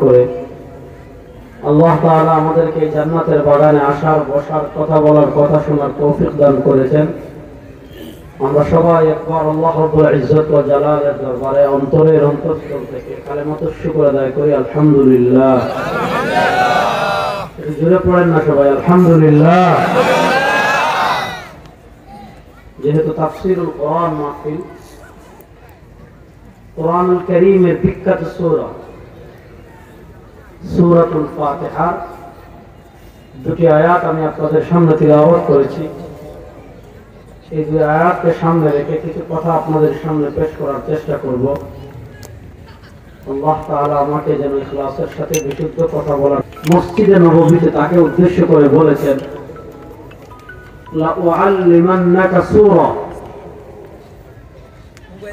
করে আল্লাহ তাআলা আমাদেরকে জান্নাতের বাগানে আসার, বসার, কথা বলার, কথা শোনার তৌফিক দান করেছেন। আমরা সবাই একবার আল্লাহ রাব্বুল ইজ্জত ওয়া জালালের দরবারে অন্তরের অন্তঃস্থল থেকে কালেমাতুশ শুকর আদায় করি, আলহামদুলিল্লাহ। জোরে পড়েন না সবাই, আলহামদুলিল্লাহ। যেহেতু তাফসীরুল কোরআন মাহফিল, কোরআনুল কারীমের বিখ্যাত সূরা সূরাতুল ফাতিহা দুটি আয়াত আমি আপনাদের সামনে তিলাওয়াত করেছি। এই দুই আয়াতকে সামনে রেখে কিছু কথা আপনাদের সামনে পেশ করার চেষ্টা করব। আল্লাহ তাআলা আমাকে যেন ইখলাসের সাথে বিশুদ্ধ কথা বলার। মসজিদে নববীতে তাকে উদ্দেশ্য করে বলেছেন, লা উআল্লিমান্নাকা সূরা,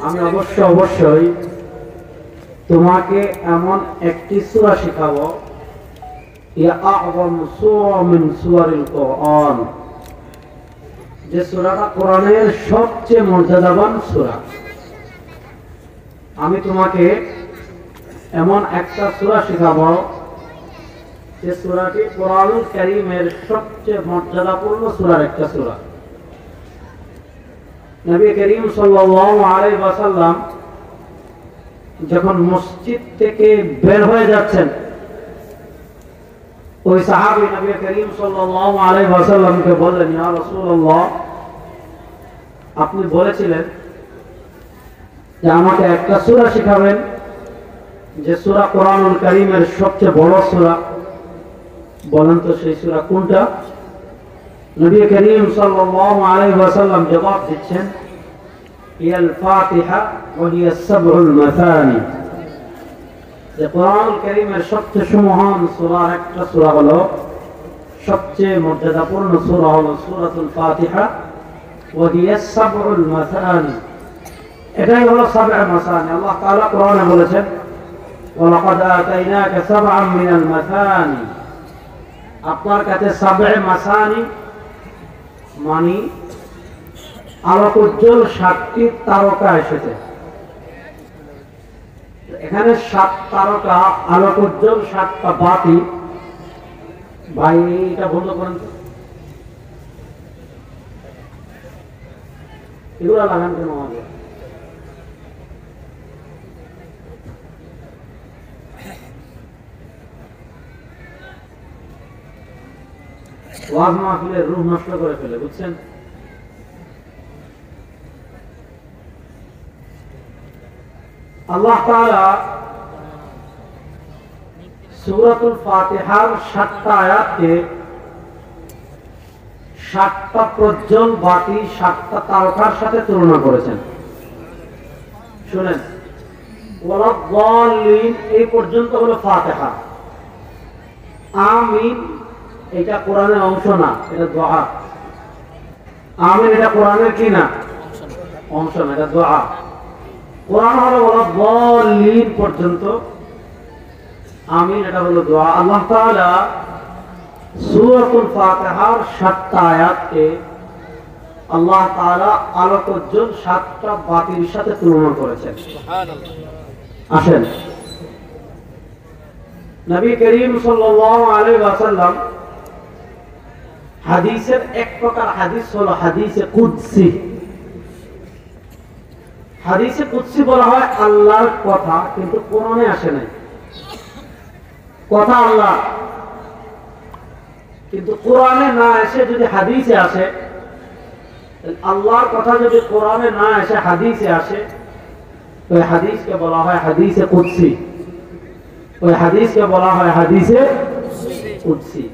আমি অবশ্যই তোমাকে এমন একটি সূরা শেখাবো, ইয়া আ'যাম সূরা মিন সূরারিল কোরআন, যে সূরাটা কোরআনের সবচেয়ে মর্যাদাবান সূরা। আমি তোমাকে এমন একটা সূরা শেখাবো যে সূরাটি কোরআনুল কারীমের সবচেয়ে মর্যাদাপূর্ণ সূরার একটা সূরা। নবী করিম সাল্লাল্লাহু আলাইহি ওয়াসাল্লাম যখন মসজিদ থেকে বের হয়ে যাচ্ছেন, ওই সাহাবী নবী করিম সাল্লাল্লাহু আলাইহি ওয়াসাল্লামকে বললেন, ইয়া রাসূলুল্লাহ, আপনি বলেছিলেন যে আমাকে একটা সূরা শেখাবেন যে সূরা কোরআনুল কারীমের সবচেয়ে বড় সূরা। বলেন তো সেই সূরা কোনটা? নবী করিম সাল্লাল্লাহু আলাইহি ওয়াসাল্লাম জবাব দিচ্ছেন, ইয়াল ফাতিহা ওয়া হিয়া সাবউল মাসানি, যে কোরআনুল কারীমের সবচেয়ে সুমহান সূরার একটা সূরা হলো, সবচেয়ে মর্যাদাপূর্ণ সূরা হলো সূরাতুল ফাতিহা, ওয়া হিয়া সাবউল মাসানি। এটাই হলো সাবউল মাসানি। আল্লাহ তাআলা কোরআনে বলেছেন, ওয়া লাকাদ আতাইনাকা সাবআন মিনাল মাসানি, আপনার কাছে সাবউল মাসানি মানে আলোকোজ্জ্বল 7টি তারকা এসেছে। এখানে 7 তারকা, আলোকোজ্জ্বল 7টা বাতি। ভাই এটা বন্ধ করেন তো, এগুলো লাগান কেন আমাকে? ওয়াজ মাহফিলের রূহ নষ্ট করে ফেলে, বুঝছেন? আল্লাহ তাআলা সূরাতুল ফাতিহার 7টা আয়াতকে 7টা প্রজ্জ্বল বাতি, 7টা তারকার সাথে তুলনা করেছেন। শুনেন, ওয়ালাদ-দাল্লিন এই পর্যন্ত হলো ফাতিহা। আমিন এটা কোরআনের অংশ না, এটা দোয়া। আমিন এটা কোরআনের কি না? অংশ না, এটা দোয়া। কোরআন হলো ওয়ালাদ-দাল্লিন পর্যন্ত, আমিন এটা হলো দোয়া। আল্লাহ তাআলা সূরাতুল ফাতিহার 7টা আয়াতকে আল্লাহ তাআলা আলোকোজ্জ্বল 7টা বাতির সাথে তুলনা করেছেন। সুবহানাল্লাহ। আসেন, নবী করিম সাল্লাল্লাহু আলাইহি ওয়াসাল্লাম হাদিসের এক প্রকার হাদিস হলো হাদিসে কুদসি। হাদিসে কুদসি বলা হয় আল্লাহর কথা, কিন্তু কোরআনে আসে নাই। কথা আল্লাহ, কিন্তু কোরআনে না এসে যদি হাদিসে আসে, আল্লাহর কথা যদি কোরআনে না এসে হাদিসে আসে, ওই হাদিসকে বলা হয় হাদিসে কুদসি। ওই হাদিসকে বলা হয় হাদিসে কুদসি।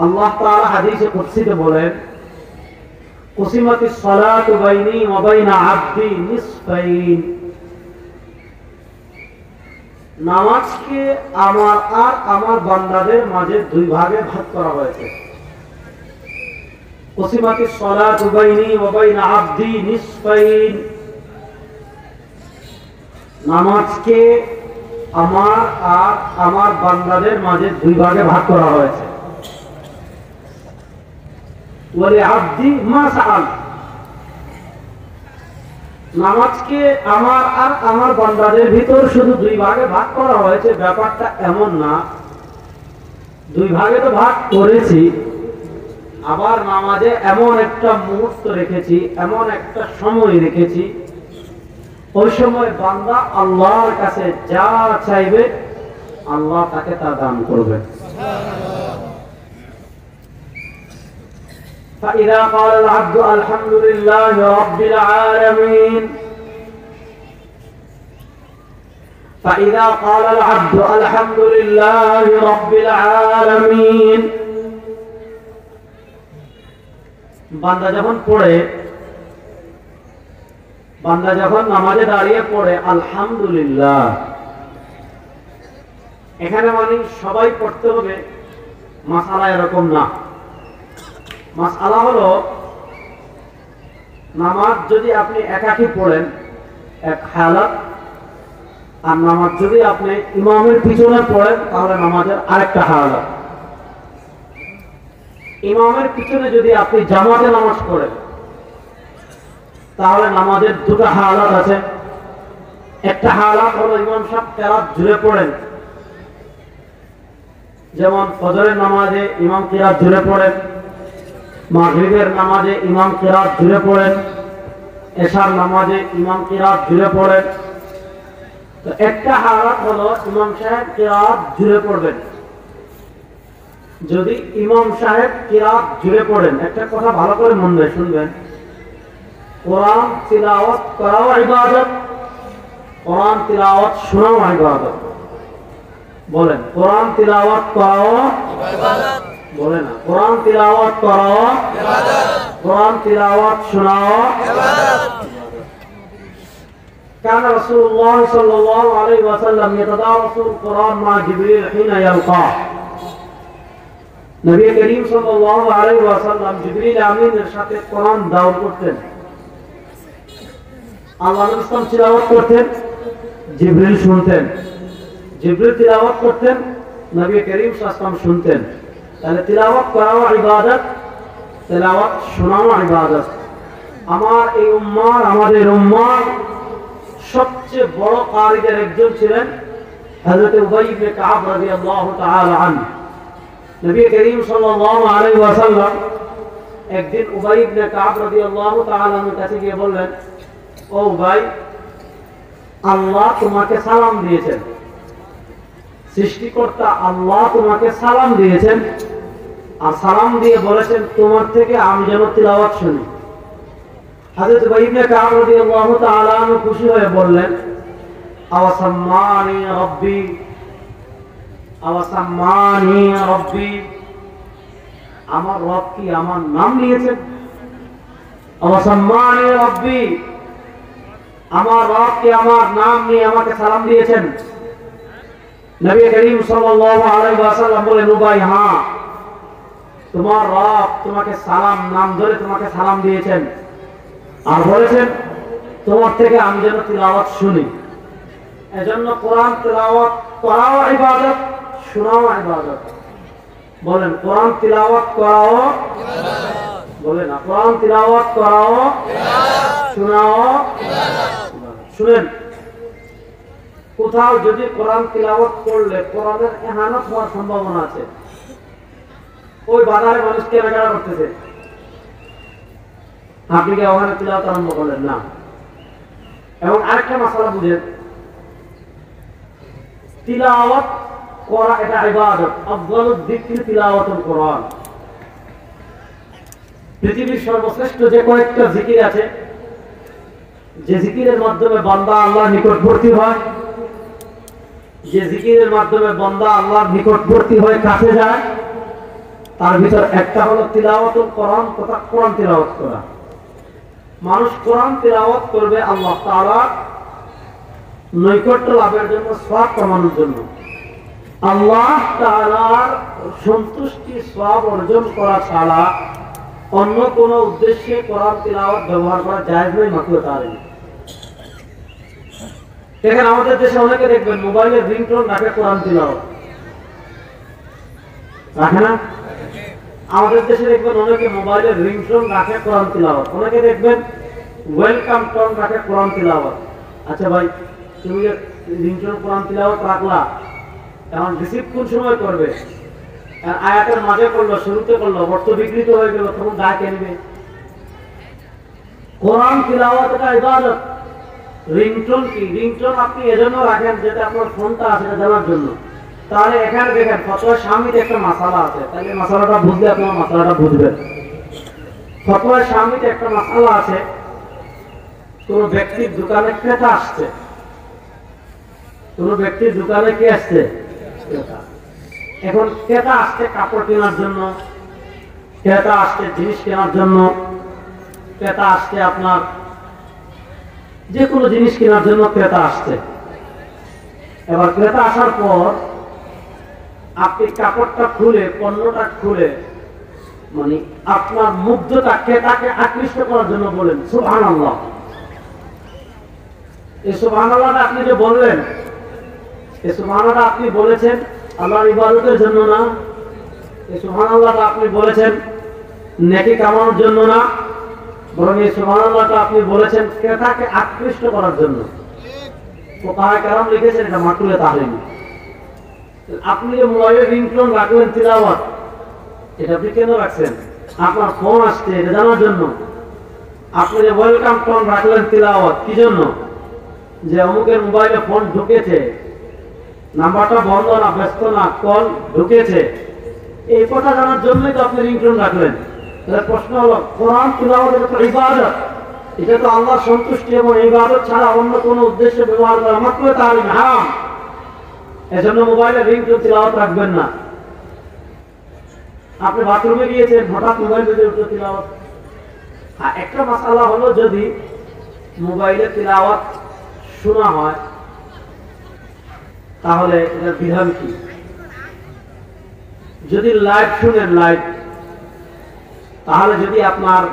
আল্লাহ তাআলা হাদিসে কুদসিতে বলেন, কুসিমাতিস সালাতু বাইনি ওয়া বাইনা আবদি নিসফাইন, নামাজকে আমার আর আমার বান্দাদের মাঝে 2 ভাগে ভাগ করা হয়েছে। কুসিমাতিস সালাতু বাইনি ওয়া বাইনা আবদি নিসফাইন, নামাজকে আমার আর আমার বান্দাদের মাঝে 2 ভাগে ভাগ করা হয়েছে। ওয়ালি আবদি মা সাআল, নামাজকে আমার আর আমার বান্দাদের ভিতর শুধু দুই ভাগে ভাগ করা হয়েছে, ব্যাপারটা এমন না। দুই ভাগে তো ভাগ করেছি, আবার নামাজে এমন একটা মুহূর্ত রেখেছি, এমন একটা সময় রেখেছি, ওই সময় বান্দা আল্লাহর কাছে যা চাইবে আল্লাহ তাকে তা দান করবে। فإذا قال العبد الحمد لله رب العالمين فإذا قال العبد الحمد لله رب العالمين বান্দা যখন পড়ে, বান্দা যখন নামাজে দাঁড়িয়ে পড়ে আলহামদুলিল্লাহ, এখানে মানে সবাই পড়তে হবে মাসালা এরকম না। মাসালা হলো নামাজ যদি আপনি একাকী পড়েন এক হালাত, আর নামাজ যদি আপনি ইমামের পিছনে পড়েন তাহলে নামাজের আরেকটা হালাত। ইমামের পিছনে যদি আপনি জামাতে নামাজ পড়েন তাহলে নামাজের দুটো হালাত আছে। একটা হালাত হলো ইমাম সাহেব কেরাত জুড়ে পড়েন, যেমন ফজরের নামাজে ইমাম কিরাত জুড়ে পড়েন, মাগরিবের নামাজে ইমাম কিরাত জুড়ে পড়েন, এশার নামাজে ইমাম কিরাত জুড়ে পড়েন। তো একটা হালাত হলো ইমাম সাহেব কিরাত জুড়ে পড়বেন। যদি ইমাম সাহেব কিরাত জুড়ে পড়েন, একটা কথা ভালো করে মন দিয়ে শুনবেন, কোরআন তিলাওয়াত করাও ইবাদত, কোরআন তিলাওয়াত শোনাও ইবাদত। বলেন কোরআন তিলাওয়াত করাও ইবাদত, বলে না কোরআন তিলাওয়াত করাও ইবাদত, কোরআন তিলাওয়াত শোনাও ইবাদত। كان رسول الله صلى الله عليه وسلم يتدارس القرآن مع جبريل حين يلقاه। নবী করিম সাল্লাল্লাহু আলাইহি ওয়াসাল্লাম জিবরিল আমিনের সাথে কোরআন দাওর করতেন। আল্লাহ নবী সাল্লাল্লাহু তিলাওয়াত করতেন, জিবরিল শুনতেন। জিবরিল তিলাওয়াত করতেন, নবী করিম সাল্লাল্লাহু আলাইহি ওয়াসাল্লাম শুনতেন। তাহলে তিলাওয়াত করাও ইবাদত, তিলাওয়াত শোনাও ইবাদত। আমার এই উম্মাহ, আমাদের উম্মাহ সবচেয়ে বড় কারিদের একজন ছিলেন হযরত উবাই ইবনে কাব রাদিয়াল্লাহু তাআলা আনহু। নবী করিম সাল্লাল্লাহু আলাইহি ওয়াসাল্লাম একদিন উবাই ইবনে কাব রাদিয়াল্লাহু তাআলা আনহুর কাছে গিয়ে বললেন, ও উবাই, আল্লাহ তোমাকে সালাম দিয়েছেন, সৃষ্টিকর্তা আল্লাহ তোমাকে সালাম দিয়েছেন, আর সালাম দিয়ে বলেছেন তোমার থেকে আমি যেন তিলাওয়াত শুনি। হযরত উবাই ইবনে কাব রাদিয়াল্লাহু তাআলা আনহু খুশি হয়ে বললেন, আওয়াসাম্মানি রাব্বি, আওয়াসাম্মানি রাব্বি, আমার রব কি আমার নাম নিয়েছেন? আওয়াসাম্মানি রাব্বি, আমার রব কি আমার নাম নিয়ে আমাকে সালাম দিয়েছেন? নবী করিম সাল্লাল্লাহু আলাইহি ওয়াসাল্লাম বলেন, উবাই, হ্যাঁ, তোমার রব তোমাকে সালাম, নাম ধরে তোমাকে সালাম দিয়েছেন, আর বলেছেন তোমার থেকে আমি যেন তিলাওয়াত শুনি। এজন্য কোরআন তিলাওয়াত করাও ইবাদত, শোনাও ইবাদত। বলেন কোরআন তিলাওয়াত করাও ইবাদত, বলেন না কোরআন তিলাওয়াত করাও ইবাদত, শোনাও ইবাদত। শুনেন, কোথাও যদি কোরআন তিলাওয়াত করলে কোরআনের ইহানত হওয়ার সম্ভাবনা আছে। ওই বাজারে মানুষ কেনাকাটা করতেছে, আপনি কি ওখানে তিলাওয়াত আরম্ভ করলেন না? এবং আরেকটা মাসালা বুঝেন, তিলাওয়াত করা এটা ইবাদত, আফদালুদ যিকরি তিলাওয়াতুল কোরআন। পৃথিবীর সর্বশ্রেষ্ঠ যে কয়েকটা জিকির আছে, যে জিকিরের মাধ্যমে বান্দা আল্লাহর নিকটবর্তী হয়, যে জিকিরের মাধ্যমে বান্দা আল্লাহর নিকটবর্তী হয়ে কাছে যায়, তার ভিতর একটা হলো তিলাওয়াতুল কোরআন, তথা কোরআন তিলাওয়াত করা। মানুষ কোরআন তিলাওয়াত করবে আল্লাহ তাআলার নৈকট্য লাভের জন্য, সওয়াব কামানোর জন্য। আল্লাহ তাআলার সন্তুষ্টি সওয়াব অর্জন করা ছাড়া অন্য কোন উদ্দেশ্যে কোরআন তিলাওয়াত ব্যবহার করা জায়েজ নয়, মাকরুহ তাহরীম। দেখেন আমাদের দেশে অনেকে দেখবেন মোবাইলের রিংটোন রাখে কোরআন তিলাওয়াত, রাখে না? আমাদের দেশে দেখবেন অনেকে মোবাইলের রিংটোন রাখে কোরআন তিলাওয়াত। অনেকে দেখবেন ওয়েলকাম টোন রাখে কোরআন তিলাওয়াত। আচ্ছা ভাই, তুমি রিংটোন কোরআন তিলাওয়াত রাখলা, এখন রিসিভ কোন সময় করবে? আয়াতের মাঝে করলো, শুরুতে করলো, অর্থ বিকৃত হয়ে গেল, তখন দায় কে নেবে? কোরআন তিলাওয়াত এটা ইবাদত। রিংটোন কি? রিংটোন আপনি এজন্য রাখেন যেটা আপনার ফোনটা আছে এটা জানার জন্য। তাহলে এখানে দেখেন ফতোয়া স্বামীতে একটা মাসালা আছে, তাহলে মাসালাটা বুঝলে আপনার মাসালাটা বুঝবেন। ফতোয়া স্বামীতে একটা মাসালা আছে, কোন ব্যক্তির দোকানে ক্রেতা আসছে, কোন ব্যক্তির দোকানে কে আসছে? ক্রেতা। এখন ক্রেতা আসছে কাপড় কেনার জন্য, ক্রেতা আসছে জিনিস কেনার জন্য, ক্রেতা আসছে আপনার যে কোনো জিনিস কেনার জন্য ক্রেতা আসছে। এবার ক্রেতা আসার পর আপনি কাপড়টা খুলে, পণ্যটা খুলে, মানে আপনার মুগ্ধতা ক্রেতাকে আকৃষ্ট করার জন্য বলেন সুবহানাল্লাহ। এই সুবহানাল্লাহটা আপনি যে বললেন, এই সুবহানাল্লাহটা আপনি বলেছেন আল্লাহর ইবাদতের জন্য না, এই সুবহানাল্লাহটা আপনি বলেছেন নেকি কামানোর জন্য না, বরং এই সুবহানাল্লাহটা আপনি বলেছেন ক্রেতাকে আকৃষ্ট করার জন্য। ফুকাহায়ে কেরাম লিখেছেন এটা মাকরুহে তাহরিমি। আপনি যে মোবাইলে রিংটোন রাখলেন তিলাওয়াত, এটা আপনি কেন রাখছেন? আপনার ফোন আসছে এটা জানার জন্য। আপনি যে ওয়েলকাম টোন রাখলেন তিলাওয়াত, কি জন্য? যে অমুকের মোবাইলে ফোন ঢুকেছে, নাম্বারটা বন্ধ না, ব্যস্ত না, কল ঢুকেছে, এই কথা জানার জন্যই তো আপনি রিংটোন রাখলেন। তাহলে প্রশ্ন হলো, কোরআন তিলাওয়াত এটা তো ইবাদত, এটা তো আল্লাহর সন্তুষ্টি এবং ইবাদত ছাড়া অন্য কোনো উদ্দেশ্যে ব্যবহার করা মাকরুহে তাহরিম, হারাম। এজন্য মোবাইলে রিংটোন তিলাওয়াত রাখবেন না। আপনি বাথরুমে গিয়েছেন, হঠাৎ মোবাইল বেজে উঠলো তিলাওয়াত। একটা মাসালা হলো, যদি মোবাইলে তিলাওয়াত শোনা হয় তাহলে এটার বিধান কি? যদি লাইভ শুনেন, লাইভ, তাহলে যদি আপনার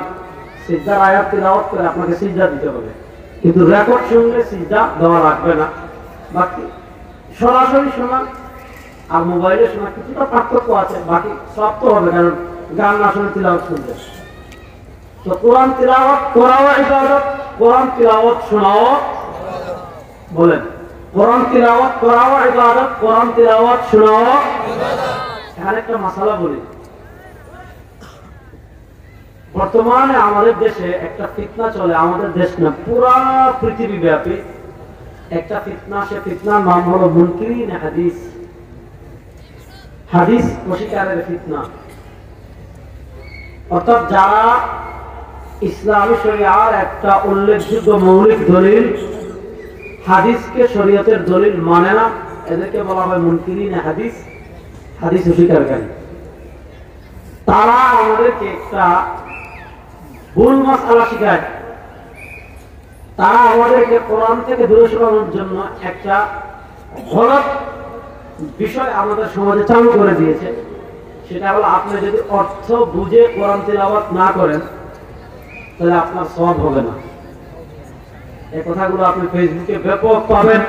সিজদার আয়াত তিলাওয়াত করে আপনাকে সিজদা দিতে হবে, কিন্তু রেকর্ড শুনলে সিজদা দেওয়া লাগবে না। বাকি সরাসরি শোনা আর মোবাইলে শোনা কিছুটা পার্থক্য আছে, বাকি সব তো হবে, কারণ গান না শুনে তিলাওয়াত শুনতে। তো কোরআন তিলাওয়াত করাও ইবাদত, কোরআন তিলাওয়াত শোনাও, বলেন কোরআন তিলাওয়াত করাও ইবাদত, কোরআন তিলাওয়াত শোনাও ইবাদত। এখানে একটা মাসালা বলি, বর্তমানে আমাদের দেশে একটা ফিতনা চলে, আমাদের দেশ না পুরা পৃথিবী ব্যাপী একটা ফিতনা। সে ফিতনার নাম হলো মুনকিরিন হাদিস, হাদিস অস্বীকারের ফিতনা। অর্থাৎ যারা ইসলামী শরিয়ার একটা উল্লেখযোগ্য মৌলিক দলিল হাদিসকে শরীয়তের দলিল মানে না, এদেরকে বলা হয় মুনকিরিন হাদিস, হাদিস অস্বীকারী। তারা আমাদেরকে একটা ভুল মাসআলা শিখায়, তারা আমাদেরকে কোরআন থেকে দূরে সরানোর জন্য একটা গলত বিষয় আমাদের সমাজে চালু করে দিয়েছে। সেটা হলো, আপনি যদি অর্থ বুঝে কোরআন তিলাওয়াত না করেন তাহলে আপনার সওয়াব হবে না। এই কথাগুলো আপনি ফেসবুকে ব্যাপক পাবেন,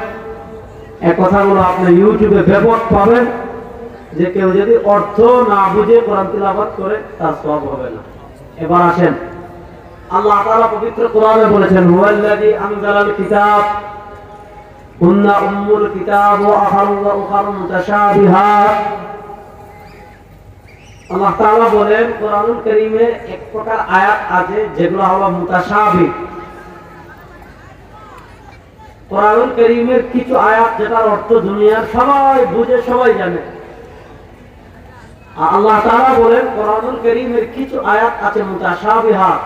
এই কথাগুলো আপনি ইউটিউবে ব্যাপক পাবেন, যে কেউ যদি অর্থ না বুঝে কোরআন তিলাওয়াত করে তার সওয়াব হবে না। এবার আসেন, আল্লাহ তাআলা পবিত্র কোরআনে বলেছেন, হুয়াল্লাযী আনজালাল কিতাব হুন্না উম্মুল কিতাব ওয়া আখারু মুতাশাবিহাত। আল্লাহ তাআলা বলেন, কোরআনুল কারীমে এক প্রকার আয়াত আছে যেগুলো হলো মুতাশাবিহ। কোরআনুল কারীমের কিছু আয়াত যেটার অর্থ দুনিয়ার সবাই বুঝে, সবাই জানে। আল্লাহ তাআলা বলেন, কোরআনুল কারীমের কিছু আয়াত আছে মুতাশাবিহাত।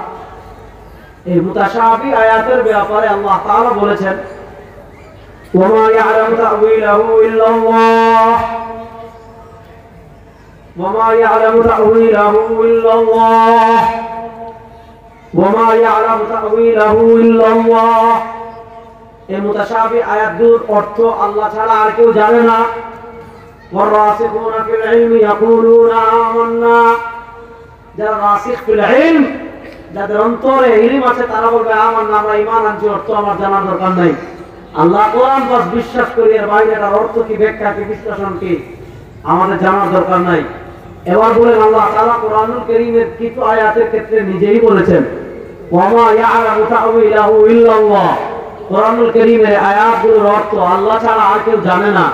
এই মুতাশাবিহ আয়াতের ব্যাপারে আল্লাহ তাআলা বলেছেন, ওয়া মা ইয়ালামু তা'ওয়িলাহু ইল্লাল্লাহ, ওয়া মা ইয়ালামু তা'ওয়িলাহু ইল্লাল্লাহ, ওয়া মা ইয়ালামু তা'ওয়িলাহু ইল্লাল্লাহ। এই মুতাশাবিহ আয়াতগুলোর অর্থ আল্লাহ ছাড়া আর কেউ জানে না। ওয়ার-রাসিখুনা ফিল ইলমি ইয়াকুলুনা আমান্না, যারা রাসিখ ফিল ইলম, যাদের অন্তরে ইলম আছে, তারা বলবে আমান্না, আমরা ঈমান আনছি, অর্থ আমার জানার দরকার নাই। আল্লাহ কোরআন বাস বিশ্বাস করি, এর বাইরে তার অর্থ কি, ব্যাখ্যা কি, বিশ্লেষণ কি আমাদের জানার দরকার নাই। এবার বলেন, আল্লাহ তাআলা কোরআনুল কারীমের কিছু আয়াতের ক্ষেত্রে নিজেই বলেছেন, ওয়া মা ইয়ালামু তা'ওয়িলাহু ইল্লাল্লাহ। কোরআনুল কারীমের আয়াতগুলোর অর্থ আল্লাহ ছাড়া আর কেউ জানে না।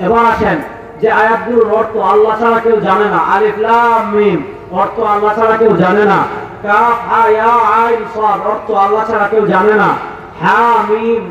এবার আসেন যে আয়াতগুলোর অর্থ আল্লাহ ছাড়া কেউ জানে না। আলিফ লাম মিম অর্থ আল্লাহ ছাড়া কেউ জানে না। কাফ হা ইয়া আইন সাদ অর্থ আল্লাহ ছাড়া কেউ জানে না। হা মিম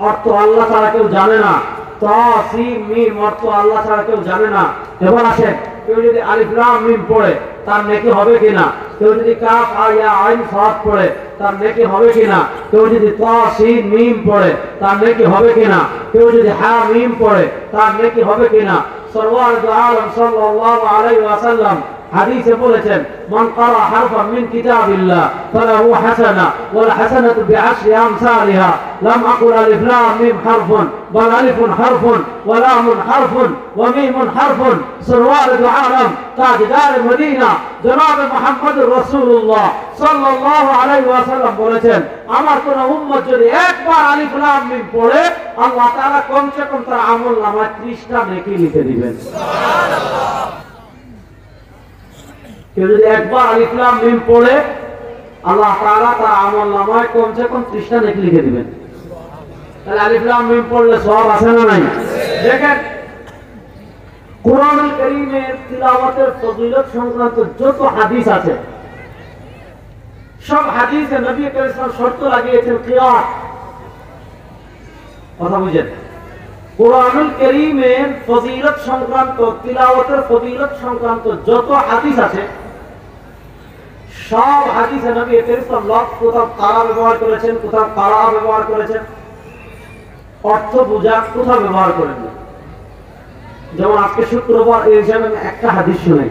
অর্থ আল্লাহ ছাড়া কেউ জানে না। তা সিন মিম অর্থ আল্লাহ ছাড়া কেউ জানে না। এবার আসেন কেউ যদি আলিফ লাম মিম পড়ে তার নেকি হবে কিনা? কেউ যদি কাফ হা ইয়া আইন সাদ পড়ে তার নেকি হবে কিনা? কেউ যদি তা সিন মিম পড়ে তার নেকি হবে কিনা? কেউ যদি হা মিম পড়ে তার নেকি হবে কিনা? সরওয়ার দু আলম সাল্লাল্লাহু আলাইহি ওয়াসাল্লাম হাদিসে বলেছেন, মান ক্বারা হারফান মিন কিতাবিল্লাহ ফালাহু হাসানাহ ওয়াল হাসানাতু বিআশরি আমসালিহা। লাম আকুল আলিফ লাম মিম হারফুন বাল আলিফুন হারফুন ওয়া লামুন হারফুন ওয়া মিমুন হারফুন। সরওয়ার দু আলম তাজদার মদিনা জনাব মুহাম্মদুর রাসূলুল্লাহ সাল্লাল্লাহু আলাইহি ওয়াসাল্লাম বলেছেন, আমার কোন উম্মত যদি একবার আলিফ লাম মিম পড়ে আল্লাহ তাআলা কমসে কম তার আমলনামায় 30টা নেকি লিখে দিবেন। সুবহানাল্লাহ। কেউ যদি একবার আলিফ লাম মিম পড়ে আল্লাহ তাআলা তার আমলনামায় কমসে কম 30টা নেকি লিখে দিবেন। তাহলে আলিফ লাম মিম পড়লে সওয়াব আছে না নাই? দেখেন কোরআনুল কারীমের তিলাওয়াতের ফজিলত সংক্রান্ত যত হাদিস আছে সব হাদিসে নবী করিম সাল্লাল্লাহু আলাইহি ওয়াসাল্লাম শর্ত লাগিয়েছেন কিরাত। কথা বুঝেন? কোরআনুল কারীমের ফজিলত সংক্রান্ত তিলাওয়াতের ফজিলত সংক্রান্ত যত হাদিস আছে সব হাদিসে নবী করিম সাল্লাল্লাহু আলাইহি ওয়াসাল্লাম কোথাও কারা ব্যবহার করেছেন, কোথাও কারা ব্যবহার করেছেন, অর্থ বোঝা কোথাও ব্যবহার করেন না। যেমন আজকে শুক্রবার এই হিসাবে আমি একটা হাদিস শুনাই।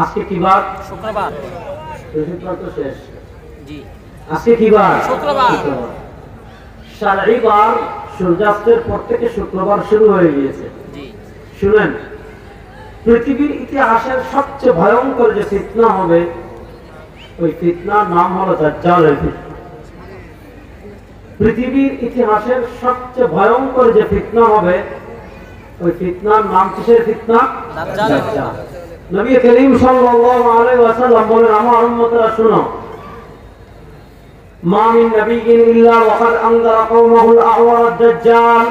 আজকে কি বার? শুক্রবার। শুক্রবার তো শেষ। জি। আজকে কি বার? শুক্রবার। শারঈ বার সূর্যাস্তের পর থেকে শুক্রবার শুরু হয়ে গিয়েছে। জি। শুনেন, পৃথিবীর ইতিহাসের সবচেয়ে ভয়ঙ্কর যে ফিতনা হবে ওই ফিতনার নাম হলো দাজ্জালের ফিতনা। পৃথিবীর ইতিহাসের সবচেয়ে ভয়ঙ্কর যে ফিতনা হবে ওই ফিতনার নাম কিসের ফিতনা? দাজ্জাল। নবী করিম সাল্লাল্লাহু আলাইহি ওয়াসাল্লাম বলেন, আমার উম্মতরা শুনো, মা মিন নাবিয়্যিন ইল্লা ওয়াকাদ আনযারা কওমাহুল আ'ওয়ার দাজ্জাল।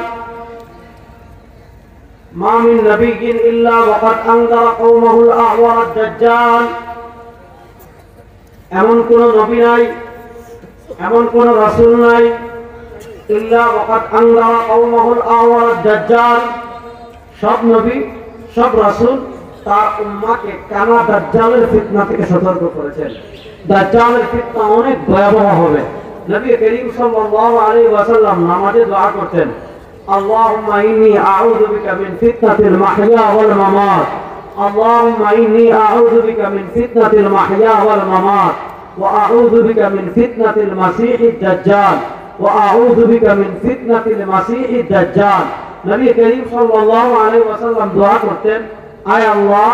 মা মিন নাবিয়্যিন ইল্লা ওয়াকাদ আনযারা কওমাহুল আ'ওয়ার দাজ্জাল। এমন কোন নবী নাই, এমন কোন রাসূল নাই, ইল্লা ওয়াকাদ আনযারা কওমাহুল আ'ওয়ার দাজ্জাল। সব নবী সব রাসূল তার উম্মাহকে কানা দাজ্জালের ফিতনা থেকে সতর্ক করেছেন। দাজ্জালের ফিতনা অনেক ভয়াবহ হবে। নবী করিম সাল্লাল্লাহু আলাইহি ওয়াসাল্লাম নামাজে দোয়া করতেন, আল্লাহুম্মা ইন্নী আউযু বিকা মিন ফিতনাতিল মাহইয়া ওয়াল মামাত। আল্লাহুম্মা ইন্নী আউযু বিকা মিন ফিতনাতিল মাহইয়া ওয়াল মামাত ওয়া আউযু বিকা মিন ফিতনাতিল মাসীহিদ দাজ্জাল ওয়া আউযু বিকা মিন ফিতনাতিল মাসীহিদ দাজ্জাল। নবী করিম সাল্লাল্লাহু আলাইহি ওয়াসাল্লাম দোয়া করতেন, আয় আল্লাহ,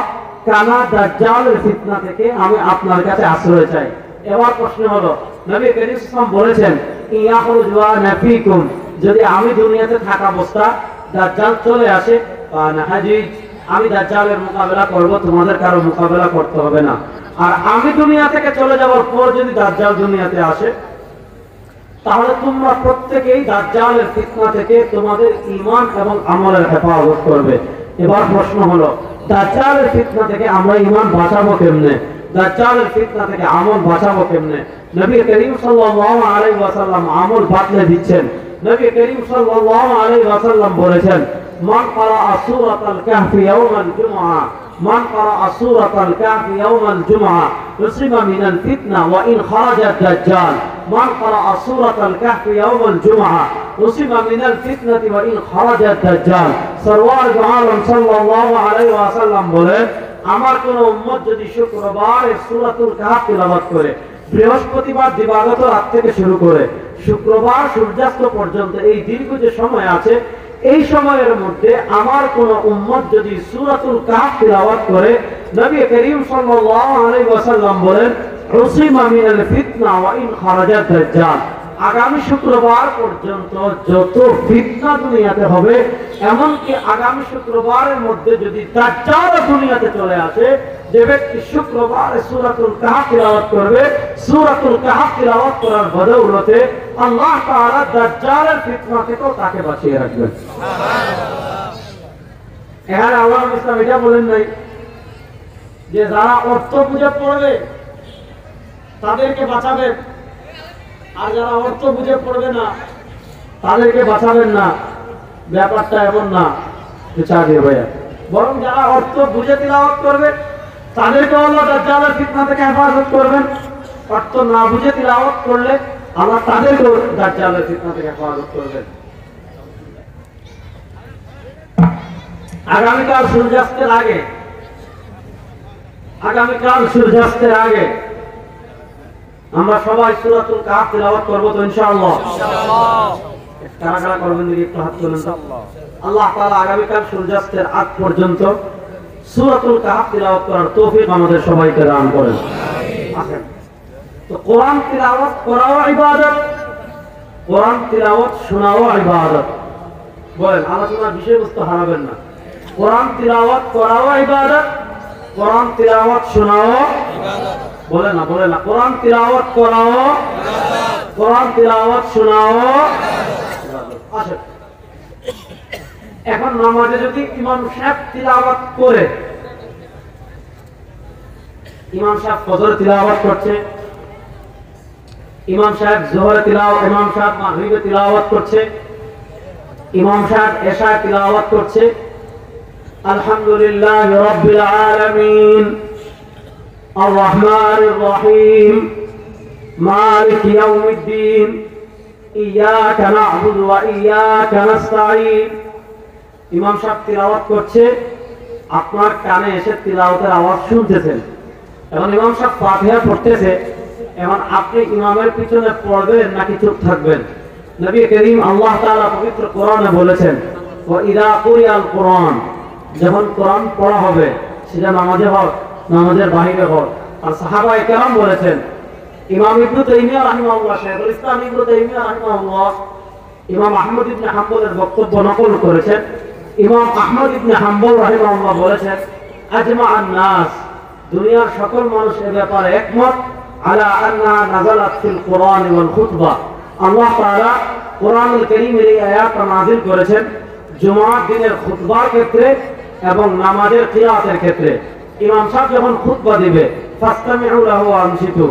কানা দাজ্জালের ফিতনা থেকে আমি আপনার কাছে আশ্রয় চাই। এবার প্রশ্ন হলো, নবী করিম সাল্লাল্লাহু আলাইহি ওয়াসাল্লাম বলেছেন, ইয়াখরুজু ওয়া ফীকুম, যদি আমি দুনিয়াতে থাকা অবস্থা দাজ্জাল চলে আসে, ফানা হাজিজ, আমি দাজ্জালের মোকাবেলা করব, তোমাদের কারো মোকাবেলা করতে হবে না। আর আমি দুনিয়া থেকে চলে যাওয়ার পর যদি দাজ্জাল দুনিয়াতে আসে তাহলে তোমরা প্রত্যেকেই দাজ্জালের ফিতনা থেকে তোমাদের ঈমান এবং আমলের হেফাজত করবে। এবার প্রশ্ন হলো, দাজ্জালের ফিতনা থেকে আমরা ঈমান বাঁচাবো কেমনে? দাজ্জালের ফিতনা থেকে আমল বাঁচাবো কেমনে? নবী করিম সাল্লাল্লাহু আলাইহি ওয়াসাল্লাম আমল বাতলে দিচ্ছেন। নবী করিম সাল্লাল্লাহু আলাইহি ওয়াসাল্লাম বলেছেন, মান ক্বারাআ সূরাতাল কাহফি ইয়াওমাল জুমআহ, মান ক্বারাআ সূরাতাল কাহফি ইয়াওমাল জুমআহ উসিবা মিনাল ফিতনা ওয়া ইন খারাজা দাজ্জাল। মান ক্বারাআ সূরাতাল কাহফি ইয়াওমাল জুমআহ উসিবা মিনাল ফিতনাতি ওয়া ইন খারাজা দাজ্জাল। সরওয়ার দু আলম সাল্লাল্লাহু আলাইহি ওয়াসাল্লাম বলেন, আমার কোন উম্মত যদি শুক্রবার সূরাতুল কাহফ তিলাওয়াত করে, বৃহস্পতিবার দিবাগত রাত থেকে শুরু করে শুক্রবার সূর্যাস্ত পর্যন্ত এই দীর্ঘ যে সময় আছে, এই সময়ের মধ্যে আমার কোন উম্মত যদি সূরাতুল কাহফ তিলাওয়াত করে, নবী করিম সাল্লাল্লাহু আলাইহি ওয়াসাল্লাম বলেন, উসিমা মিনাল ফিতনা ওয়া ইন খারাজা দাজ্জাল। আগামী শুক্রবার পর্যন্ত যত ফিতনা দুনিয়াতে হবে, এমনকি আগামী শুক্রবারের মধ্যে যদি দাজ্জাল দুনিয়াতে চলে আসে যে ব্যক্তি শুক্রবারে সূরাতুল কাহফ তিলাওয়াত করবে, সূরাতুল কাহফ তিলাওয়াত করার বদৌলতে আল্লাহ তাআলা দাজ্জালের ফিতনা থেকেও তাকে বাঁচিয়ে রাখবেন। এখানে আল্লাহ ইসলাম এটা বলেন নাই যে যারা অর্থ বুঝে পড়বে তাদেরকে বাঁচাবেন, আর যারা অর্থ বুঝে পড়বে না তাদেরকে বাঁচাবেন না। ব্যাপারটা এমন না যে চাকরি ভাইয়া, বরং যারা অর্থ বুঝে তিলাওয়াত করবে তাদেরকে আল্লাহ দাজ্জালের ফিতনা থেকে হেফাজত করবেন। অর্থ না বুঝে তিলাওয়াত করলে আল্লাহ তাদেরকেও দাজ্জালের ফিতনা থেকে হেফাজত করবেন। আগামীকাল সূর্যাস্তের আগে আমরা সবাই সূরাতুল কাহফ তিলাওয়াত করব তো ইনশাআল্লাহ। কারা কারা করবেন দেখি একটু হাত তোলেন। আল্লাহ তাআলা আগামীকাল সূর্যাস্তের আগ পর্যন্ত সূরাতুল কাহফ তিলাওয়াত করার তৌফিক আমাদের সবাইকে দান করেন। আছেন তো কোরআন তিলাওয়াত করাও ইবাদত, কোরআন তিলাওয়াত শোনাও ইবাদত। বলেন, আলোচনার বিষয়বস্তু হারাবেন না। কোরআন তিলাওয়াত করাও ইবাদত, কোরআন তিলাওয়াত শোনাও ইবাদত। বলে না কোরআন তিলাওয়াত করাও ইবাদত, কোরআন তিলাওয়াত শোনাও ইবাদত। আসেন এখন নামাজে যদি ইমাম সাহেব তিলাওয়াত করে, ইমাম সাহেব ফজর তিলাওয়াত করছে, ইমাম সাহেব যোহরে তিলাওয়াত, ইমাম সাহেব মাগরিবে তিলাওয়াত করছে, ইমাম সাহেব এশা তিলাওয়াত করছে, আলহামদুলিল্লাহি রাব্বিল আলামিন আর রহমানির রহিম মালিকি ইয়াউমিদ্দিন ইয়্যাকা না'বুদু ওয়া ইয়্যাকা নাস্তাঈন। ইমাম সাহেব তিলাওয়াত করছে, আপনার কানে এসে তিলাওয়াতের আওয়াজ শুনতেছেন। এখন ইমাম সাহেব ফাতিহা পড়তেছে, এখন আপনি ইমামের পিছনে পড়বেন নাকি চুপ থাকবেন? নবী করিম আল্লাহ তাআলা পবিত্র কোরআনে বলেছেন, ওয়া ইযা কুরিয়াল কুরআন, যখন কোরআন পড়া হবে সেটা নামাজে হোক নামাজের বাইরে হোক। আর সাহাবায়ে কেরাম বলেছেন, ইমাম ইবনে তাইমিয়া রাহিমাহুল্লাহ, শাইখুল ইসলাম ইবনে তাইমিয়া রাহিমাহুল্লাহ ইমাম আহমদ ইবনে হাম্বলের বক্তব্য নকল করেছেন। ইমাম আহমদ ইবনে হাম্বল রাহিমাহুল্লাহ বলেছেন, আজমাআন নাস, দুনিয়ার সকল মানুষ এ ব্যাপারে একমত, আলা আন্না নাযালাত ফিল কুরআন ওয়াল খুতবা, আল্লাহ তাআলা কোরআনুল কারীমের এই আয়াতটা নাযিল করেছেন জুমার দিনের খুতবার ক্ষেত্রে এবং নামাজের কিরাতের ক্ষেত্রে। ইমাম সাহেব যখন খুতবা দিবে, ফাসতামিউ লাহু ওয়া আনসিতু,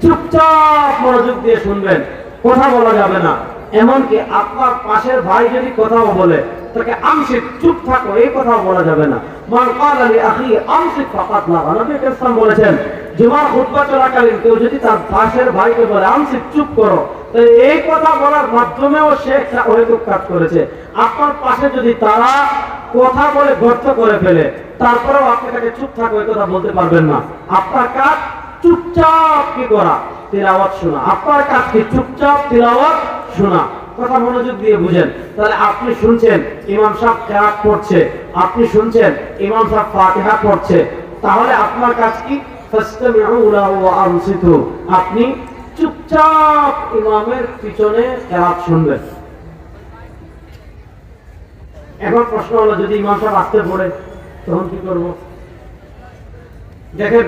চুপচাপ মনোযোগ দিয়ে শুনবেন, কথা বলা যাবে না। এমনকি আপনার পাশের ভাই যদি কথাও বলে তাকে আনসিত, চুপ থাকো, এই কথাও বলা যাবে না। মান ক্বালা লি আখি আনসিত ফাকাদ লাগা, নবী ইসলাম বলেছেন, জুমার খুতবা চলাকালীন কেউ যদি তার পাশের ভাইকে বলে আনসিত, চুপ করো, তাহলে এই কথা বলার মাধ্যমেও সে একটা অহেতুক কাজ করেছে। আপনার পাশে যদি তারা কথা বলে গর্ত করে ফেলে, তারপরেও আপনি তাকে চুপ থাকো এই কথা বলতে পারবেন না। আপনার কাজ চুপচাপ কি করা? তিলাওয়াত শোনা। আপনার কাজ কি? চুপচাপ তিলাওয়াত শোনা। কথা মনোযোগ দিয়ে বুঝেন। তাহলে আপনি শুনছেন ইমাম সাহেব কিরাত পড়ছে, আপনি শুনছেন ইমাম সাহেব ফাতিহা পড়ছে, তাহলে আপনার কাজ কি? ফাসতামিউ লাহু ওয়া আনসিতু, আপনি চুপচাপ ইমামের পিছনে কিরাত শুনবেন। এখন প্রশ্ন হলো, যদি ইমাম সাহেব আসতে পড়ে তখন কি করব? দেখেন,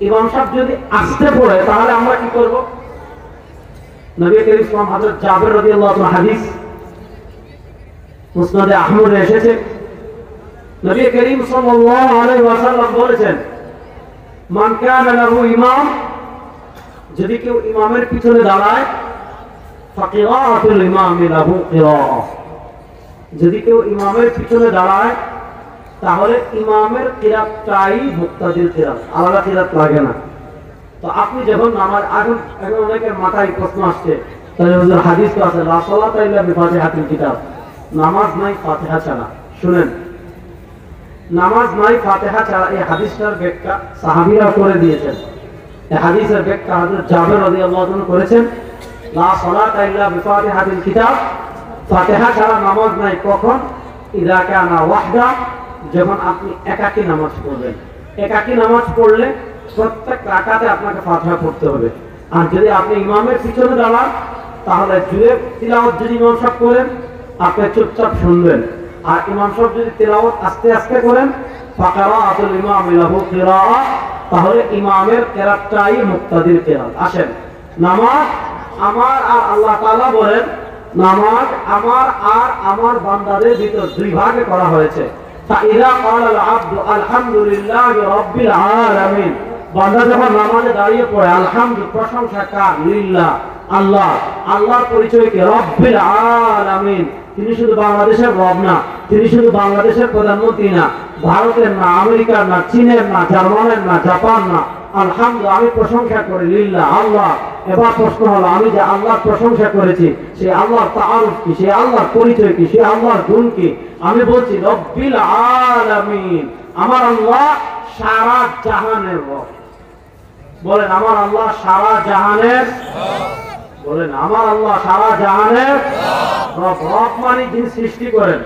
ইমাম সাহেব যদি আসতে পড়ে তাহলে আমরা কি করব? নবী করিম সাল্লাল্লাহু আলাইহি ওয়াসাল্লাম, হযরত জাবের রাদিয়াল্লাহু আনহু হাদিস মুসনাদে আহমদে এসেছে, নবী করিম সাল্লাল্লাহু আলাইহি ওয়াসাল্লাম বলেছেন, মান কানা লাহু ইমাম, যদি কেউ ইমামের পিছনে দাঁড়ায়, ফাকিরাতুল ইমামি লাহু কিরাআহ, যদি কেউ ইমামের পিছনে দাঁড়ায় তাহলে ইমামের কিরাতটাই মুক্তাদির কিরাত, আলাদা কিরাত লাগে না। তো আপনি যখন নামাজ, এখন অনেকের মাথায় প্রশ্ন আসছে, তাহলে হুজুর হাদিস তো আছে, লা সালাতা ইল্লা বিফাতিহাতিল কিতাব, নামাজ নাই ফাতিহা ছাড়া। শুনেন, নামাজ নাই ফাতিহা ছাড়া, এই হাদিসটার ব্যাখ্যা সাহাবীরা করে দিয়েছেন। এই হাদিসের ব্যাখ্যা হযরত জাবের রাদিয়াল্লাহু আনহু করেছেন, লা সালাতা ইল্লা বিফাতিহাতিল কিতাব, ফাতিহা ছাড়া নামাজ নাই। কখন? ইযা কানা ওয়াহদা, যখন আপনি একাকী নামাজ পড়বেন। একাকী নামাজ পড়লে প্রত্যেক রাকাতে আপনাকে ফাতিহা পড়তে হবে। আর যদি আপনি ইমামের পিছনে দাঁড়ান তাহলে জুড়ে তিলাওয়াত যদি ইমাম সাহেব করেন আপনি চুপচাপ শুনবেন, আর ইমাম সাহেব যদি তিলাওয়াত আস্তে আস্তে করেন ফাকারাতুল ইমামি লাহু কিরাআহ, তাহলে ইমামের কিরাতটাই মুক্তাদির কিরাত। আসেন, নামাজ আমার আর আল্লাহ তাআলা বলেন নামাজ আমার আর আমার বান্দাদের ভিতর দুই ভাগে করা হয়েছে। ফাইযা ক্বালাল আবদু আলহামদুলিল্লাহি রাব্বিল আলামিন, বান্দা যখন নামাজে দাঁড়িয়ে পড়ে আলহামদু প্রশংসা কার, লিল্লাহ আল্লাহ, আল্লাহর পরিচয় কি, রাব্বিল আলামিন, তিনি শুধু বাংলাদেশের রব না, তিনি শুধু বাংলাদেশের প্রধানমন্ত্রী না, ভারতের না, আমেরিকার না, চীনের না, জার্মানের না, জাপান না, আলহামদুলিল্লাহ আমি প্রশংসা করি লিল্লাহ আল্লাহ। এবার প্রশ্ন হলো, আমি যে আল্লাহর প্রশংসা করেছি সেই আল্লাহর তাআরুফ কি, সেই আল্লাহর পরিচয় কি, সেই আল্লাহর গুণ কি? আমি বলছি রব্বিল আলামিন, আমার আল্লাহ সারা জাহানের রব। বলেন আমার আল্লাহ সারা জাহানের, বলেন আমার আল্লাহ সারা জাহানের রব। রব মানে যিনি সৃষ্টি করেন,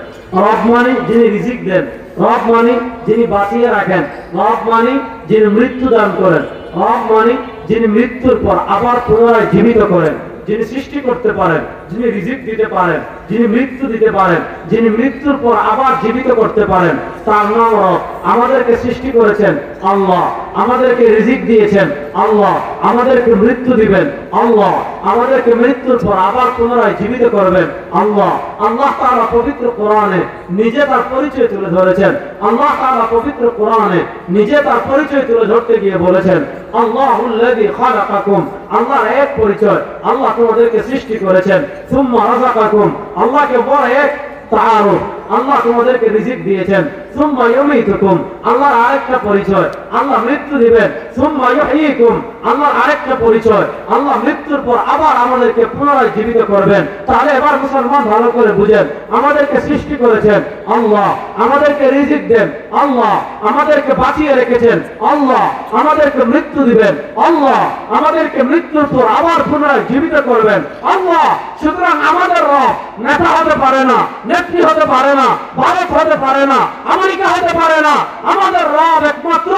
রব মানে যিনি রিজিক দেন, রব মানে যিনি বাঁচিয়ে রাখেন, রব মানে যিনি মৃত্যু দান করেন, রব মানে যিনি মৃত্যুর পর আবার পুনরায় জীবিত করেন, যিনি সৃষ্টি করতে পারেন, যিনি রিজিক দিতে পারেন, যিনি মৃত্যু দিতে পারেন, যিনি মৃত্যুর পর আবার জীবিত করতে পারেন, তার নাম রব। আমাদেরকে সৃষ্টি করেছেন আল্লাহ, আমাদেরকে রিজিক দিয়েছেন আল্লাহ, আমাদেরকে মৃত্যু দিবেন আল্লাহ, আমাদেরকে মৃত্যুর পর আবার পুনরায় জীবিত করবেন আল্লাহ। আল্লাহ তাআলা পবিত্র কোরআনে নিজে তার পরিচয় তুলে ধরেছেন। আল্লাহ তাআলা পবিত্র কোরআনে নিজে তার পরিচয় তুলে ধরতে গিয়ে বলেছেন আল্লাহুল্লাযী খালাকাকুম, আল্লাহর এক পরিচয়, আল্লাহ তোমাদেরকে সৃষ্টি করেছেন। সুম্মা রাযাকাকুম, আল্লাহকে বড় এক তাআরুফ, আল্লাহ তোমাদেরকে রিজিক দিয়েছেন। সুম্মা ইউমীতুকুম, আল্লাহর আরেকটা পরিচয়, আল্লাহ মৃত্যু দিবেন। সুম্মা ইউহয়ীকুম, আল্লাহর আরেকটা পরিচয়, আল্লাহ মৃত্যুর পর আবার আমাদেরকে পুনরায় জীবিত করবেন। তাহলে এবার মুসলমান ভালো করে বুঝেন, আমাদেরকে সৃষ্টি করেছেন আল্লাহ, আমাদেরকে রিজিক দেন আল্লাহ, আমাদেরকে বাঁচিয়ে রেখেছেন আল্লাহ, আমাদেরকে মৃত্যু দিবেন আল্লাহ, আমাদেরকে মৃত্যুর পর আবার পুনরায় জীবিত করবেন আল্লাহ। সুতরাং আমাদের রব নেতা হতে পারে না, নেত্রী হতে পারে না, ভারত হতে পারে না, আমেরিকা হতে পারে না, আমাদের রব একমাত্র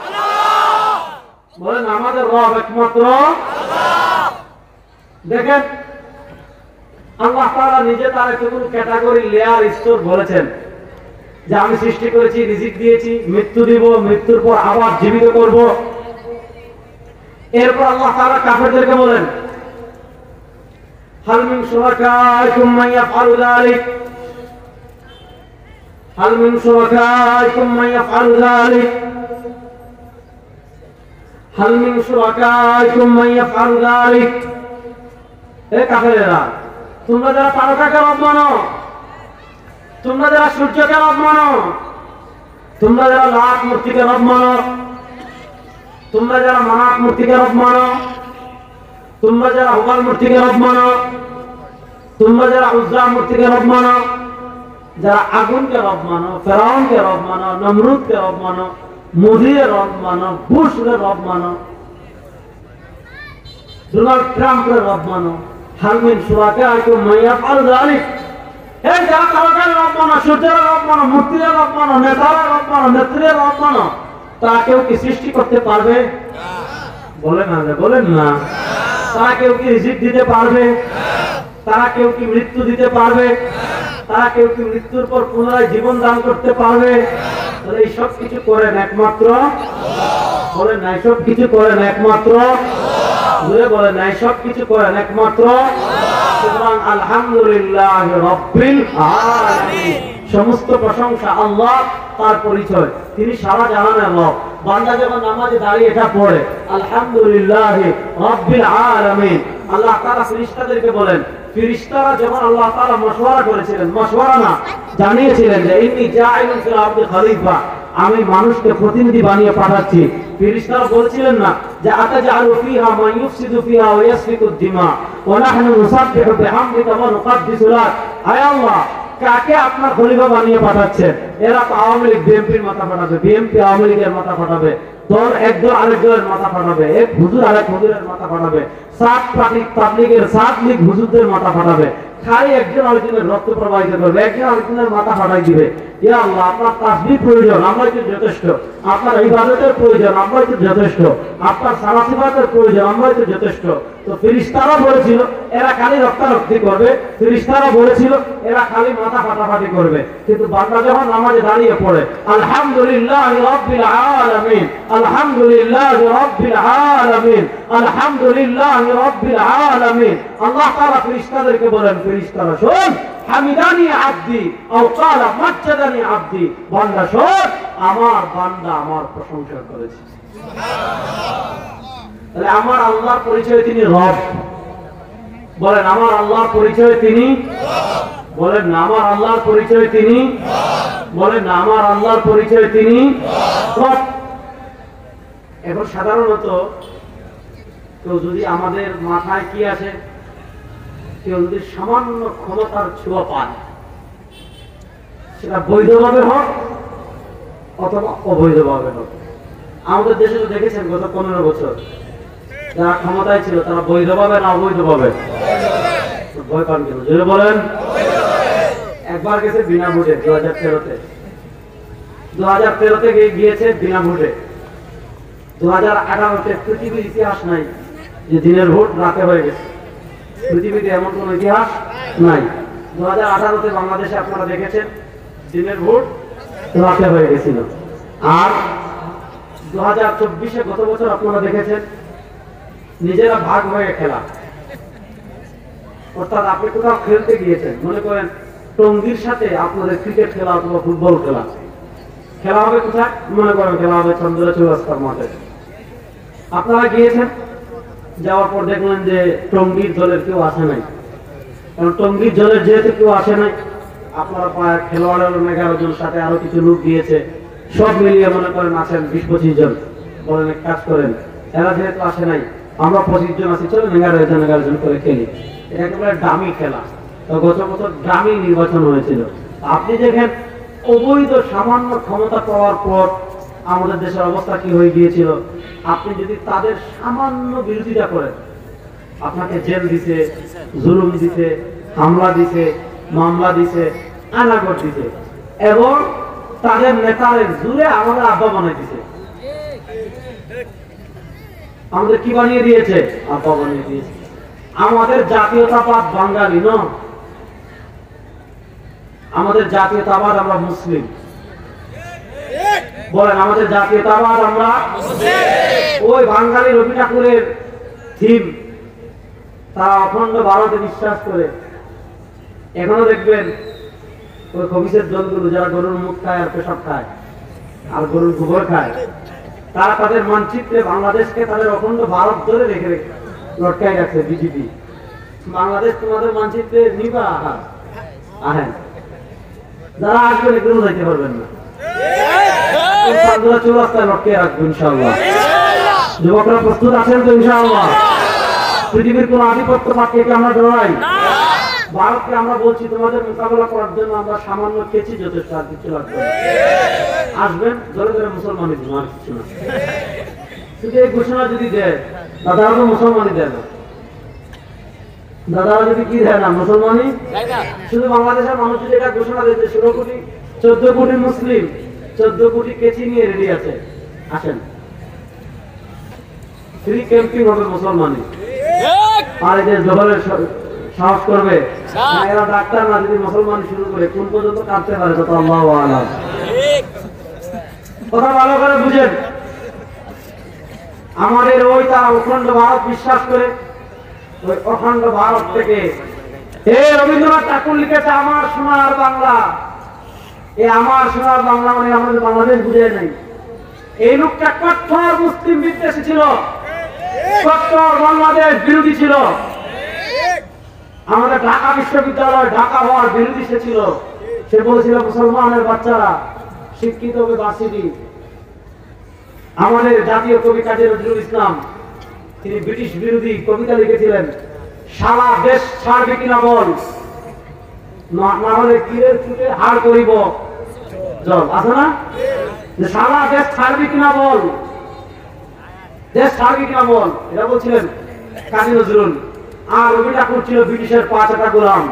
আল্লাহ। বলেন আমাদের রব একমাত্র আল্লাহ। দেখেন আল্লাহ তাআলা নিজে তার একটুকু ক্যাটাগরি লেয়ার স্তর বলেছেন যে আমি সৃষ্টি করেছি, রিজিক দিয়েছি, মৃত্যু দিব, মৃত্যুর পর আবার জীবিত করব। এরপর আল্লাহ তাআলা কাফেরদেরকে বলেন হাল মিন শুরাকাইকুম মান ইয়াফআলু যালিক, হাল মিন শুরাকাইকুম মান ইয়াফআলু যালিক, হাল মিন শুরাকাইকুম মান ইয়াফআলু যালিক। এ কাফেরেরা, তোমরা যারা তারকাকে রব মানো, তোমরা যারা সূর্যকে রব মানো, তোমরা যারা লাত মূর্তিকে রব মানো, তোমরা যারা মানাত মূর্তিকে রব মানো, তোমরা যারা হুবাল মূর্তিকে রব মানো, তোমরা যারা উজ্জা মূর্তিকে রব মানো, যারা আগুনকে রব মানো, ফেরাউনকে রব মানো, নমরুদকে রব মানো, মোদির রব মানো, বুশের রব মানো, ডোনাল্ড ট্রাম্পের রব মানো, হাল মিন শুরাকাইকুম মান ইয়াফআলু যালিক। এই যারা তারকার রব মানো, সূর্যের রব মানো, মূর্তির রব মানো, নেতার রব মানো, নেত্রীর রব মানো, তারা কেউ কি সৃষ্টি করতে পারবে? বলেন না, বলেন না। তারা কেউ কি রিজিক দিতে পারবে? তারা কেউ কি মৃত্যু দিতে পারবে? তারা কেউ কি মৃত্যুর পর পুনরায় জীবন দান করতে পারবে? তাহলে এই সব কিছু করেন একমাত্র আল্লাহ। বলেন না, সব কিছু করেন একমাত্র আল্লাহ। বলেন না, সব কিছু করেন একমাত্র আল্লাহ। সুতরাং আলহামদুলিল্লাহ রাব্বিল আলামিন, সমস্ত প্রশংসা আল্লাহ, তার পরিচয় তিনি সারা জাহানের রব। বান্দা যখন নামাজে দাঁড়িয়ে এটা পড়ে আলহামদুলিল্লাহ রাব্বিল আলামিন, আল্লাহ তাআলা ফেরেশতাদেরকে বলেন, ফেরেশতারা যখন আল্লাহ তাআলা মশওয়ারা করেছিলেন, মশওয়ারা না জানিয়েছিলেন যে ইন্নী জাইলুন ফিল আরদি খলিফা, আমি মানুষকে প্রতিনিধি বানিয়ে পাঠাচ্ছি। ফেরেশতারা বলেছিলেন না যে আতাজালু ফিহা মান ইউফসিদু ফিহা ওয়া ইয়াসফিকুদ দিমা ওয়া নাহনু নুসাব্বিহু বিহামদিকা ওয়া নুকদ্দিসু লাক। আয় আল্লাহ, কাকে আপনার খলিফা বানিয়ে পাঠাচ্ছেন? এরা তো আওয়ামী লীগ বিএনপির মাথা ফাটাবে, বিএনপি আওয়ামী লীগের মাথা ফাটাবে, দল একদল আরেকজনের মাথা ফাটাবে, এক হুজুর আরেক হুজুরের মাথা ফাটাবে, সাত পার্টি তাবলীগের সাত লীগ হুজুরদের মাথা ফাটাবে, খালি একজন আরেকজনের রক্ত প্রবাহিত করবে, একজন আরেকজনের মাথা ফাটাই দিবে। ইয়া আল্লাহ আপনার তাসবিহ প্রয়োজন, আমরাই তো যথেষ্ট। আপনার ইবাদতের প্রয়োজন, আমরাই তো যথেষ্ট। আপনার সালাসিফাতের প্রয়োজন, আমরাই তো যথেষ্ট। তো ফেরেশতারা বলেছিল এরা খালি রক্তারক্তি করবে, ফেরেশতারা বলেছিল এরা খালি মাথা ফাটাফাটি করবে। কিন্তু বান্দা যখন নামাজে দাঁড়িয়ে পড়ে আলহামদুলিল্লাহি রাব্বিল আলামিন, আলহামদুলিল্লাহি রাব্বিল আলামিন, আলহামদুলিল্লাহি রাব্বিল আলামিন, আল্লাহ তাআলা ফেরেশতাদেরকে বলেন, ফেরেশতারা শোন, হামিদানি আব্দি আও ক্বালা মাজ্জাদানি আব্দি, বান্দা শোন আমার বান্দা আমার প্রশংসা করেছে। তাহলে আমার আল্লাহর পরিচয় তিনি রব। বলেন আমার আল্লাহর পরিচয় তিনি রব। বলেন না আমার আল্লাহর পরিচয় তিনি রব। বলেন না আমার আল্লাহর পরিচয় তিনি রব। এখন সাধারণত কেউ যদি আমাদের মাথায় কি আসে, কেউ যদি সামান্য ক্ষমতার ছোঁয়া পায়, সেটা বৈধভাবে হোক অথবা অবৈধভাবে হোক। আমাদের দেশে তো দেখেছেন গত 15 বছর যারা ক্ষমতায় ছিল তারা বৈধভাবে না অবৈধভাবে? ভয় পান কেন? যদি বলেন একবার গেছে বিনা ভোটে 2013-তে, 2013-তে গিয়েছে বিনা ভোটে। 2018-তে পৃথিবীর ইতিহাস নাই যে দিনের ভোট রাতে হয়ে গেছে, পৃথিবীতে এমন কোন ইতিহাস নাই। 2018-তে বাংলাদেশে আপনারা দেখেছেন দিনের ভোট রাতে হয়ে গেছিল। আর 2024-এ গত বছর আপনারা দেখেছেন নিজেরা ভাগ হয়ে খেলা। অর্থাৎ আপনি কোথাও খেলতে গিয়েছেন, মনে করেন টঙ্গীর সাথে আপনাদের ক্রিকেট খেলা অথবা ফুটবল খেলা, খেলা হবে কোথায়? মনে করেন খেলা হবে চন্দ্রা চৌরাস্তার মাঠে। আপনারা গিয়েছেন, যাওয়ার পর দেখলেন যে টঙ্গীর দলের কেউ আসে নাই। কারণ টঙ্গীর দলের যেহেতু কেউ আসে নাই, আপনারা প্রায় খেলোয়াড়ের 11 জন, সাথে আরো কিছু লোক গিয়েছে, সব মিলিয়ে মনে করেন আছেন 20-25 জন। বলেন এক কাজ করেন, এরা যেহেতু আসে নাই, আমরা 25 জন আছি, চলেন 11 জন করে খেলি। এটা একেবারে দামি খেলা। তো গত বছর দামি নির্বাচন হয়েছিল। আপনি দেখেন অবৈধ সামান্য ক্ষমতা পাওয়ার পর আমাদের দেশের অবস্থা কি হয়ে গিয়েছিল। আপনি যদি তাদের সামান্য বিরোধিতা করেন, আপনাকে জেল দিছে, জুলুম দিছে, হামলা দিছে, মামলা দিছে, আনাগর দিছে, এবং তাদের নেতাদের জুড়ে আমাদের আব্বা বানিয়ে দিছে। আমাদের কি বানিয়ে দিয়েছে? আব্বা বানিয়ে দিয়েছে। আমাদের জাতীয়তাবাদ বাঙালি ন, আমাদের জাতীয়তাবাদ আমরা মুসলিম। বলেন আমাদের জাতীয়তাবাদ আমরা ওই বাঙালি রবি ঠাকুরের থিম, তারা অখণ্ড ভারতে বিশ্বাস করে। এখনো দেখবেন ওই খবিসের দলগুলো যারা গরুর মুখ খায় আর পেশাব খায় আর গরুর গোবর খায়, তারা তাদের মানচিত্রে বাংলাদেশকে তাদের অখণ্ড ভারত ধরে রেখে লটকাই রাখছে। বিজেপি বাংলাদেশ তোমাদের মানচিত্রে নিবা আহেন, যারা আসবেন এগুলো যাইতে পারবেন না, চৌরাস্তায় লটকে রাখবো ইনশাআল্লাহ। যুবকরা প্রস্তুত আছেন তো ইনশাআল্লাহ? পৃথিবীর কোন আধিপত্য পাঠিয়ে আমরা ডরাই? ভারতকে আমরা বলছি তোমাদের মোকাবেলা করার জন্য আমরা সামান্য কেছি যথেষ্ট, আর কিছু লাগবে না। আসবেন ধরে ধরে মুসলমানই দিন, আর কিছু না। শুধু এই ঘোষণা যদি দেয়, দাদারা তো মুসলমানই দেয় না। দাদারা যদি কি দেয় না, মুসলমানই। শুধু বাংলাদেশের মানুষ যদি এটা ঘোষণা দিয়েছে 14 কোটি মুসলিম, 14 কোটি কেচি নিয়ে রেডি আছে, আসেন ফ্রি ক্যাম্পিং হবে মুসলমানই। আর এদের জবানের সাহস করবে এরা ডাক্তার না, যদি মুসলমান শুরু করে কোন পর্যন্ত কাঁদতে পারে তত আল্লাহু আলাম। কথা ভালো করে বুঝেন। আমাদের ওই তারা অখণ্ড ভারত বিশ্বাস করে, ওই অখণ্ড ভারত থেকে রবীন্দ্রনাথ ঠাকুর লিখেছে আমার সোনার বাংলা। এই আমার সোনার বাংলা মানে আমাদের বাংলাদেশ বুঝে নাই। এই লোকটা কট্টর মুসলিম বিদ্বেষী ছিল, কট্টর বাংলাদেশ বিরোধী ছিল। আমাদের ঢাকা বিশ্ববিদ্যালয় ঢাকা হওয়ার বিরোধী সে ছিল। সে বলেছিল মুসলমানের বাচ্চারা শিক্ষিত হবে ভার্সিটি। আমাদের জাতীয় কবি কাজী নজরুল ইসলাম, তিনি ব্রিটিশ বিরোধী কবিতা লিখেছিলেন, সারা দেশ ছাড়বে কিনা বল, না হলে তীরের ছুটে হার করিব জল। আছে না? সারা দেশ ছাড়বে কিনা বল, দেশ ছাড়বে কিনা বল, এটা বলছিলেন কাজী নজরুল। আর রবি ঠাকুর ছিল ব্রিটিশের 5টা গোলাম।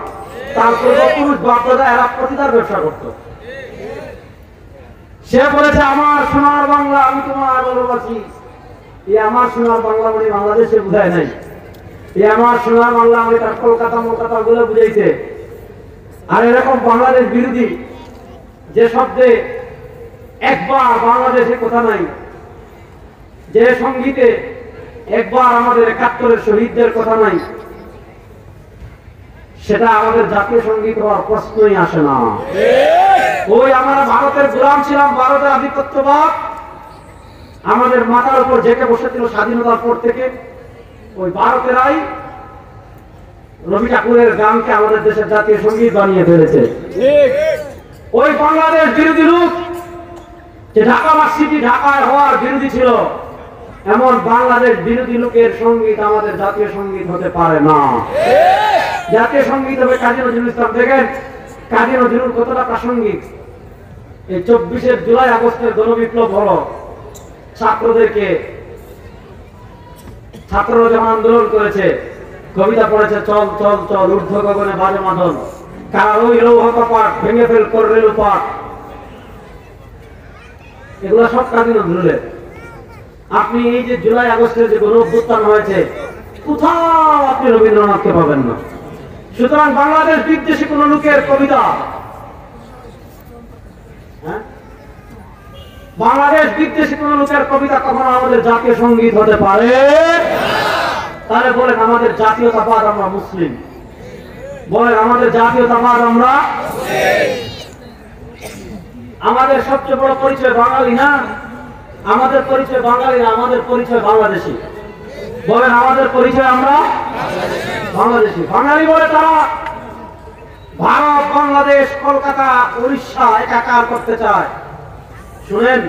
তার পূর্বপুরুষ বাপদাদা এরা প্রতিদার ব্যবসা করত। সে বলেছে আমার সোনার বাংলা আমি তোমার ভালোবাসি। এই আমার সোনার বাংলা মানে বাংলাদেশে বুঝায় নাই, এই আমার সোনার বাংলা মানে তার কলকাতা মলকাতা গুলো বুঝাইছে। আর এরকম বাংলাদেশ বিরোধী যে শব্দে একবার বাংলাদেশে কথা নাই, যে সঙ্গীতে একবার আমাদের ৭১-এর শহীদদের কথা নাই, সেটা আমাদের জাতীয় সঙ্গীত হওয়ার প্রশ্নই আসে না। ওই আমরা ভারতের গোলাম ছিলাম, ভারতের আধিপত্যবাদ আমাদের মাথার উপর জেঁকে বসেছিল স্বাধীনতার পর থেকে। ওই ভারতেরাই রবি ঠাকুরের গানকে আমাদের দেশের জাতীয় সঙ্গীত বানিয়ে ফেলেছে। ওই বাংলাদেশ বিরোধী লোক যে ঢাকা ভার্সিটি ঢাকায় হওয়ার বিরোধী ছিল, এমন বাংলাদেশ বিরোধী লোকের সঙ্গীত আমাদের জাতীয় সঙ্গীত হতে পারে না। জাতীয় সঙ্গীত হবে কাজী নজরুল ইসলাম। দেখেন কাজী নজরুল কতটা প্রাসঙ্গিক। এই ২৪শে জুলাই আগস্টের গণবিপ্লব হলো, ছাত্ররা যখন আন্দোলন করেছে, কবিতা পড়েছে চল চল চল ঊর্ধ্ব গগনে বাজে মাদল, কার ওই লৌহ কপাট ভেঙে ফেল করলে পাট। এগুলো সব কাজী নজরুলের। আপনি এই যে জুলাই আগস্টের যে গণ অভ্যুত্থান হয়েছে, কোথাও আপনি রবীন্দ্রনাথকে পাবেন না। সুতরাং বাংলাদেশ বিদ্বেষী কোন লোকের কবিতা, বাংলাদেশ বিদ্বেষী কোন লোকের কবিতা কখনো আমাদের জাতীয় সঙ্গীত হতে পারে? তাহলে বলেন আমাদের জাতীয়তাবাদ আমরা মুসলিম, বলেন আমাদের জাতীয়তাবাদ আমরা, আমাদের সবচেয়ে বড় পরিচয় বাঙালি না? আমাদের পরিচয় বাঙালি না, আমাদের পরিচয় বাংলাদেশী। বলেন আমাদের পরিচয় আমরা বাংলাদেশী। বাঙালি বলে তারা ভারত, বাংলাদেশ, কলকাতা, উড়িষ্যা একাকার করতে চায়। শুনেন,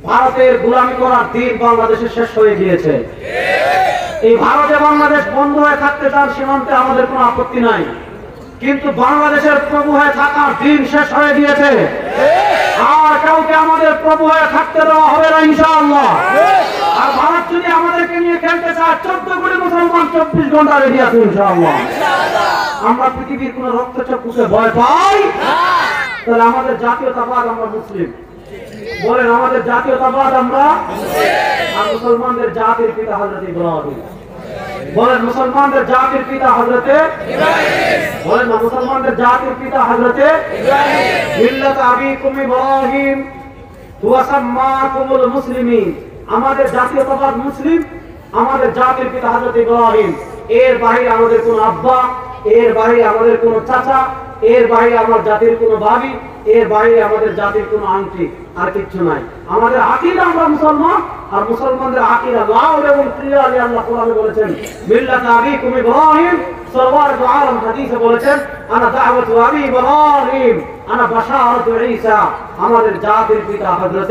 ভারতের গোলামি করার দিন বাংলাদেশে শেষ হয়ে গিয়েছে। এই ভারতে বাংলাদেশ বন্ধ হয়ে থাকতে চান সীমান্তে আমাদের কোনো আপত্তি নাই, কিন্তু বাংলাদেশের প্রভু হয়ে থাকার দিন শেষ হয়ে গিয়েছে। আর কাউকে আমাদের প্রভু হয়ে থাকতে দেওয়া হবে না ইনশাআল্লাহ। আর ভারত যদি আমাদেরকে নিয়ে খেলতে চায়, 14 কোটি মুসলমান 24 ঘন্টা রেডি আছে ইনশাআল্লাহ। আমরা পৃথিবীর কোন রক্তচক্ষুকে ভয় পাই? তাহলে আমাদের জাতীয়তাবাদ আমরা মুসলিম। বলেন আমাদের জাতীয়তাবাদ আমরা, আর মুসলমানদের জাতির পিতা হযরত ইব্রাহিম। বলেন মুসলমানদের জাতির পিতা হযরত ইব্রাহিম। বলেন না মুসলমানদের জাতির পিতা হযরত ইব্রাহিম। মিল্লাত আবিকুম ইব্রাহিম ওয়া সাম্মাকুমুল মুসলিমিন। আমাদের জাতীয়তাবাদ মুসলিম, আমাদের জাতির পিতা হযরত ইব্রাহিম। এর বাইরে আমাদের কোন আব্বা, এর বাইরে আমাদের কোন চাচা, এর বাইরে আমার জাতির কোন ভাবি, এর বাইরে আমাদের জাতির কোন আংটি আর কিচ্ছু নাই। আমাদের আকীদা আমরা মুসলমান, আর মুসলমানদের আকীদা লাউড এবং ক্লিয়ারলি আল্লাহ কোরআনে বলেছেন মিল্লাত আবিকুম ইব্রাহিম। সরওয়ার দু আলম হাদিসে বলেছেন আনা দাওয়াতু আবি ইব্রাহিম আনা বাশারাতু ঈসা। আমাদের জাতির পিতা হযরত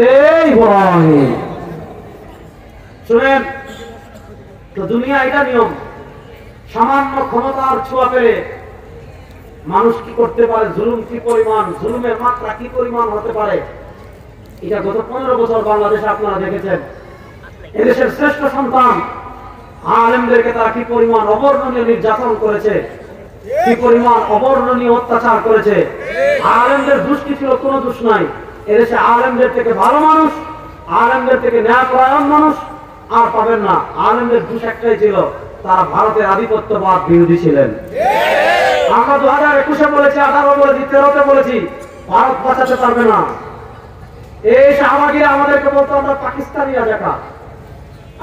ইব্রাহিম। শুনেন, তো দুনিয়া এটা নিয়ম, সামান্য ক্ষমতার ছোঁয়া পেলে মানুষ কি করতে পারে, জুলুম কি পরিমাণ, জুলুমের মাত্রা কি পরিমাণ হতে পারে, এটা গত 15 বছর বাংলাদেশে আপনারা দেখেছেন। এদেশের শ্রেষ্ঠ সন্তান আলেমদেরকে তারা কি পরিমাণ অবর্ণনীয় নির্যাতন করেছে, কি পরিমাণ অবর্ণনীয় অত্যাচার করেছে। আলেমদের দোষ কি ছিল? কোনো দোষ নাই। এদেশে আলেমদের থেকে ভালো মানুষ, আলেমদের থেকে ন্যায়পরায়ণ মানুষ আর পাবেন না। আলেমদের দোষ একটাই ছিল, তারা ভারতের আধিপত্যবাদ বিরোধী ছিলেন। আমরা 2021-এ বলেছি, 18 বলেছি, 13-তে বলেছি, ভারত বাঁচাতে পারবে না। এই শাহবাগীরা আমাদেরকে বলতো আমরা পাকিস্তানি রাজাকার।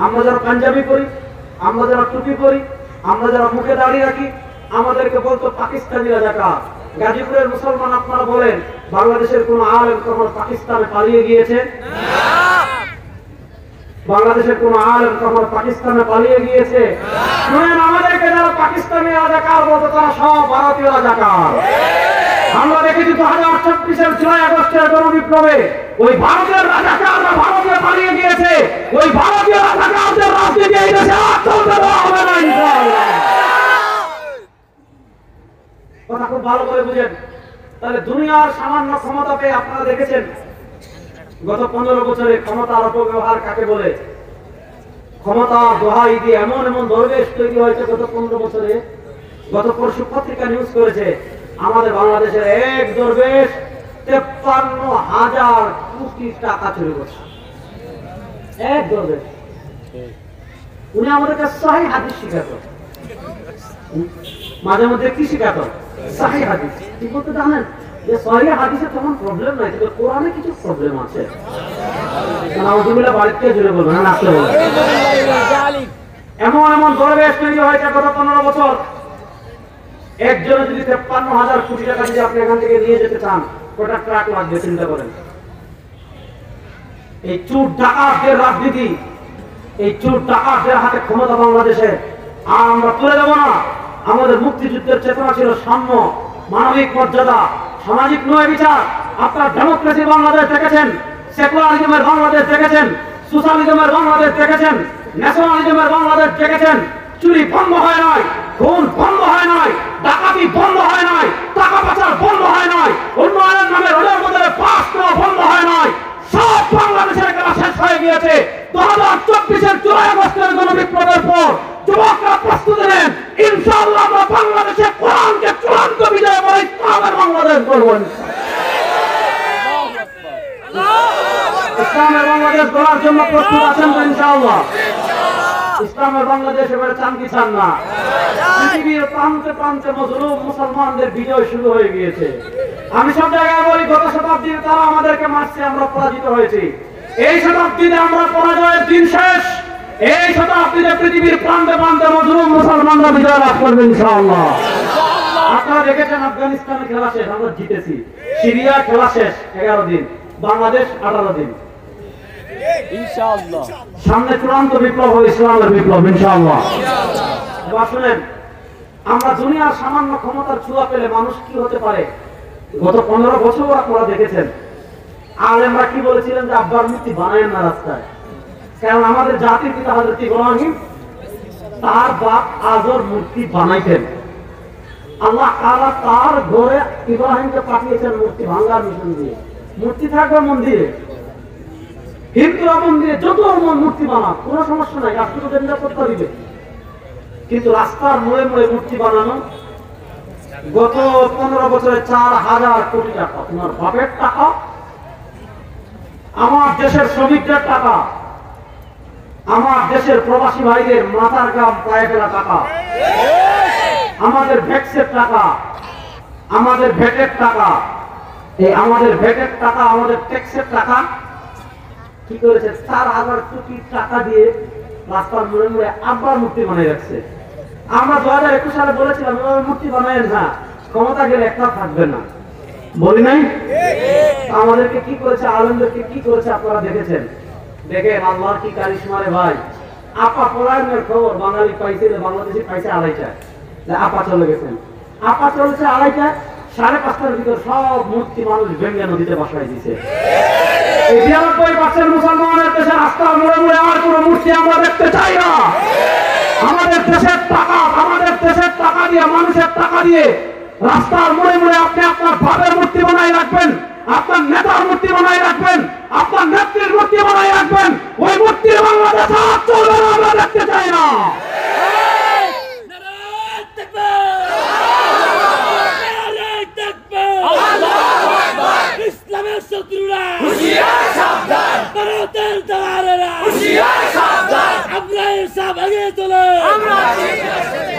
আমরা যারা পাঞ্জাবি পরি, আমরা যারা টুপি পরি, আমরা যারা মুখে দাঁড়িয়ে রাখি, আমাদেরকে বলতো পাকিস্তানি রাজাকার। গাজীপুরের মুসলমান আপনারা বলেন, বাংলাদেশের কোন আলেম কখনো পাকিস্তানে পালিয়ে গিয়েছে? বাংলাদেশের কোন আলেম কখনো পাকিস্তানে পালিয়ে গিয়েছে? শুনেন, আমাদেরকে যারা পাকিস্তানি রাজাকার বলতো তারা সব ভারতীয় রাজাকার। আমরা দেখেছি 2024-এর জুলাই আগস্টের গণবিপ্লবে ওই ভারতের রাজাকাররা ভারতে পালিয়ে গিয়েছে। ওই ভারতীয় রাজাকারদের রাজনীতি এই দেশে আর চলতে দেওয়া হবে না ইনশাআল্লাহ। কথা খুব ভালো করে বুঝেন। তাহলে দুনিয়ার সামান্য ক্ষমতা পেয়ে আপনারা দেখেছেন গত 15 বছরে ক্ষমতার অপব্যবহার কাকে বলে। ক্ষমতা দোহাই দিয়ে এমন এমন দরবেশ তৈরি হয়েছে গত 15 বছরে। গত পরশু পত্রিকা নিউজ করেছে আমাদের বাংলাদেশের এক দরবেশ 53,000 কোটি টাকা চুরি করছে একদম। উনি আমাদেরকে সহিহ হাদিস শিখাতো, মাঝে মধ্যে কি শিখাতো? সহিহ হাদিস। কি বলতে জানেন যে সহিহ হাদিসে তেমন প্রবলেম নাই, কিন্তু কোরআনে কিছু প্রবলেম আছে। নাউযুবিল্লাহ, বাড়িতে জুড়ে বলবেন না, আসলে বলবেন এমন এমন দরবেশ তৈরি হয়েছে গত 15 বছর। একজনে যদি 53,000 কোটি টাকা যদি আপনি এখান থেকে নিয়ে যেতে চান, কটা ট্রাক লাগবে চিন্তা করেন। এই চোর ডাকাতদের রাজনীতি, এই চোর ডাকাতদের হাতে ক্ষমতা বাংলাদেশে আর আমরা তুলে দেব না। আমাদের মুক্তিযুদ্ধের চেতনা ছিল সাম্য, মানবিক মর্যাদা, সামাজিক ন্যায় বিচার। আপনারা ডেমোক্রেসি বাংলাদেশ দেখেছেন, সেকুলারিজমের বাংলাদেশ দেখেছেন, সোশ্যালিজমের বাংলাদেশ দেখেছেন, ন্যাশনালিজমের বাংলাদেশ দেখেছেন। চুরি বন্ধ হয় নাই, খুন বন্ধ হয় নাই, ডাকাতি বন্ধ হয় নাই, টাকা পাচার বন্ধ হয় নাই, উন্নয়নের নামে রোডের মধ্যে পাস করা বন্ধ হয় নাই। সব বাংলাদেশের খেলা শেষ হয়ে গিয়েছে। 2024-এর জুলাই আগস্টের গণবিপ্লবের পর যুবকরা প্রস্তুতি নেন, ইনশাআল্লাহ আমরা বাংলাদেশে কোরআনকে চূড়ান্ত বিজয় করে ইসলামের বাংলাদেশ গড়ব। ইসলামের বাংলাদেশ গড়ার জন্য প্রস্তুত আছেন তো ইনশাআল্লাহ? ইসলামের বাংলাদেশ এবারে চান কি চান না? পৃথিবীর প্রান্তে প্রান্তে মজলুম মুসলমানদের বিজয় শুরু হয়ে গিয়েছে। আমি সব জায়গায় বলি, গত শতাব্দীতে তারা আমাদেরকে মারছে, আমরা পরাজিত হয়েছি। এই শতাব্দীতে আমরা পরাজয়ের দিন শেষ। এই শতাব্দীতে পৃথিবীর প্রান্তে প্রান্তে মজলুম মুসলমানরা বিজয় লাভ করবে ইনশাআল্লাহ। আপনারা দেখেছেন আফগানিস্তানে খেলা শেষ, আমরা জিতেছি। সিরিয়া খেলা শেষ 11 দিন, বাংলাদেশ 18 দিন। ইনশাআল্লাহ সামনে চূড়ান্ত বিপ্লব হবে, ইসলামের বিপ্লব ইনশাআল্লাহ। এবার শুনেন, আমরা দুনিয়ার সামান্য ক্ষমতার ছোঁয়া পেলে মানুষ কি হতে পারে। গত 15 বছর আপনারা দেখেছেন আলেমরা কি বলেছিলেন যে আব্বার মূর্তি বানায়েন না রাস্তায়, কারণ আমাদের জাতির পিতা হযরত ইব্রাহিম তার বাপ আজর মূর্তি বানাইতেন। আল্লাহ তাআলা তার ঘরে ইব্রাহিমকে পাঠিয়েছেন মূর্তি ভাঙার মিশন দিয়ে। মূর্তি থাকবে মন্দিরে, হিন্দুরা মন্দিরে যত মূর্তি বানাক কোনো সমস্যা নাই, রাষ্ট্রপতি নিরাপত্তা দিবে, কিন্তু রাস্তার মোড়ে মোড়ে মূর্তি বানানো। গত 15 বছরে 4,000 কোটি টাকা তোমার বাপের টাকা, আমার দেশের শ্রমিকদের টাকা, আমার দেশের প্রবাসী ভাইদের মাথার ঘাম পায়ে ফেলা টাকা, আমাদের ভ্যাক্সের টাকা, আমাদের ভ্যাটের টাকা, এই আমাদের ভ্যাটের টাকা, আমাদের ট্যাক্সের টাকা কি করেছে? 4,000 কোটি টাকা দিয়ে রাস্তার মোড়ে মোড়ে আব্বার মূর্তি বানিয়ে রাখছে। আমরা 2021 সালে বলেছিলাম মূর্তি বানায়েন না, ক্ষমতা গেলে একটা থাকবে না, বলি নাই? আমাদেরকে কি করেছে, আলেমদেরকে কি করেছে আপনারা দেখেছেন। দেখেন আল্লাহর কি কারিশমা রে ভাই। আপা পলায়নের খবর বাঙালি পাইছে, বাংলাদেশি পাইছে 2:30টায়, আপা চলে গেছেন। আপা চলেছে 2:30টায়, 5:30টার ভিতর সব মূর্তি মানুষ ভেঙে নদীতে বসাই দিছে। এই 92% মুসলমানের দেশে রাস্তার মোড়ে মোড়ে আর কোনো মূর্তি আমরা দেখতে চাই না। আমাদের দেশের টাকা, আমাদের দেশের টাকা দিয়ে, মানুষের টাকা দিয়ে রাস্তার মোড়ে মোড়ে আপনি আপনার বাপের মূর্তি বানাই রাখবেন, আপনার নেতার মূর্তি বানাই রাখবেন, আপনার নেত্রীর মূর্তি বানাই রাখবেন। ওই মূর্তি বাংলাদেশ আর চলবে না, আমরা দেখতে চাই না। ইসলামের শত্রুরা হুঁশিয়ার সাবধান, ভারতের দালালেরা হুঁশিয়ার সাবধান, আমরা সব আগে চলে।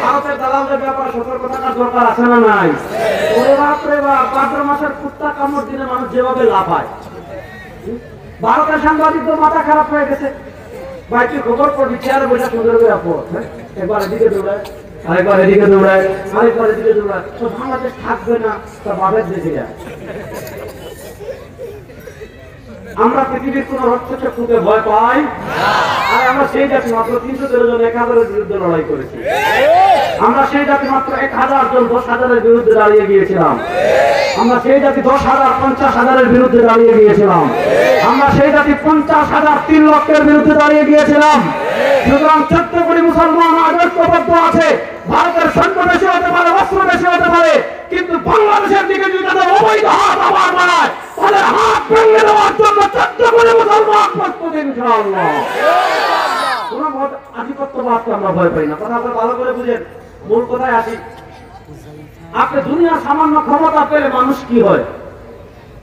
ভারতের দালালদের ব্যাপারে সতর্ক থাকার দরকার আছে না নাই? ওরে বাপ রে বাপ, ভাদ্র মাসের কুত্তা কামড় দিলে মানুষ যেভাবে লাফায়। ভারতের সাংবাদিকদের মাথা খারাপ হয়ে গেছে। ভাই তুই খবর পড়বি, চেয়ারে বসে সুন্দর করে পড়, একবার এদিকে দৌড়ায়, আরেকবার এদিকে দৌড়ায়, আরেকবার এদিকে দৌড়ায়। তো বাংলাদেশ থাকবে না, তা বাপের দেশে যায়। আমরা পৃথিবীর কোন রক্তচক্ষুকে ভয় পাই আর আমরা সেই জাতি মাত্র 313 জন 1000-এর বিরুদ্ধে লড়াই করেছি। আমরা সেই জাতি মাত্র 1000 জন 10,000-এর বিরুদ্ধে দাঁড়িয়ে গিয়েছিলাম। আমরা সেই জাতি 10,000 50,000-এর বিরুদ্ধে দাঁড়িয়ে গিয়েছিলাম। আমরা সেই জাতি 50,000 3 লক্ষের বিরুদ্ধে দাঁড়িয়ে গিয়েছিলাম। সুতরাং 14 কোটি মুসলমান ঐক্যবদ্ধ আছে। ভারতের সৈন্য বেশি হতে পারে, অস্ত্র বেশি হতে পারে, কিন্তু বাংলাদেশের দিকে যদি তাদের অবৈধ হাত আবার বাড়ায়, তাহলে হাত ভেঙে দেওয়ার জন্য 14 কোটি মুসলমান প্রস্তুত ইনশাআল্লাহ। কোন আধিপত্যবাদকে আমরা ভয় পাই না। কথা আপনারা ভালো করে বুঝেন। মূল কথায় আসি। আপনি দুনিয়ার সামান্য ক্ষমতা পেলে মানুষ কি হয়?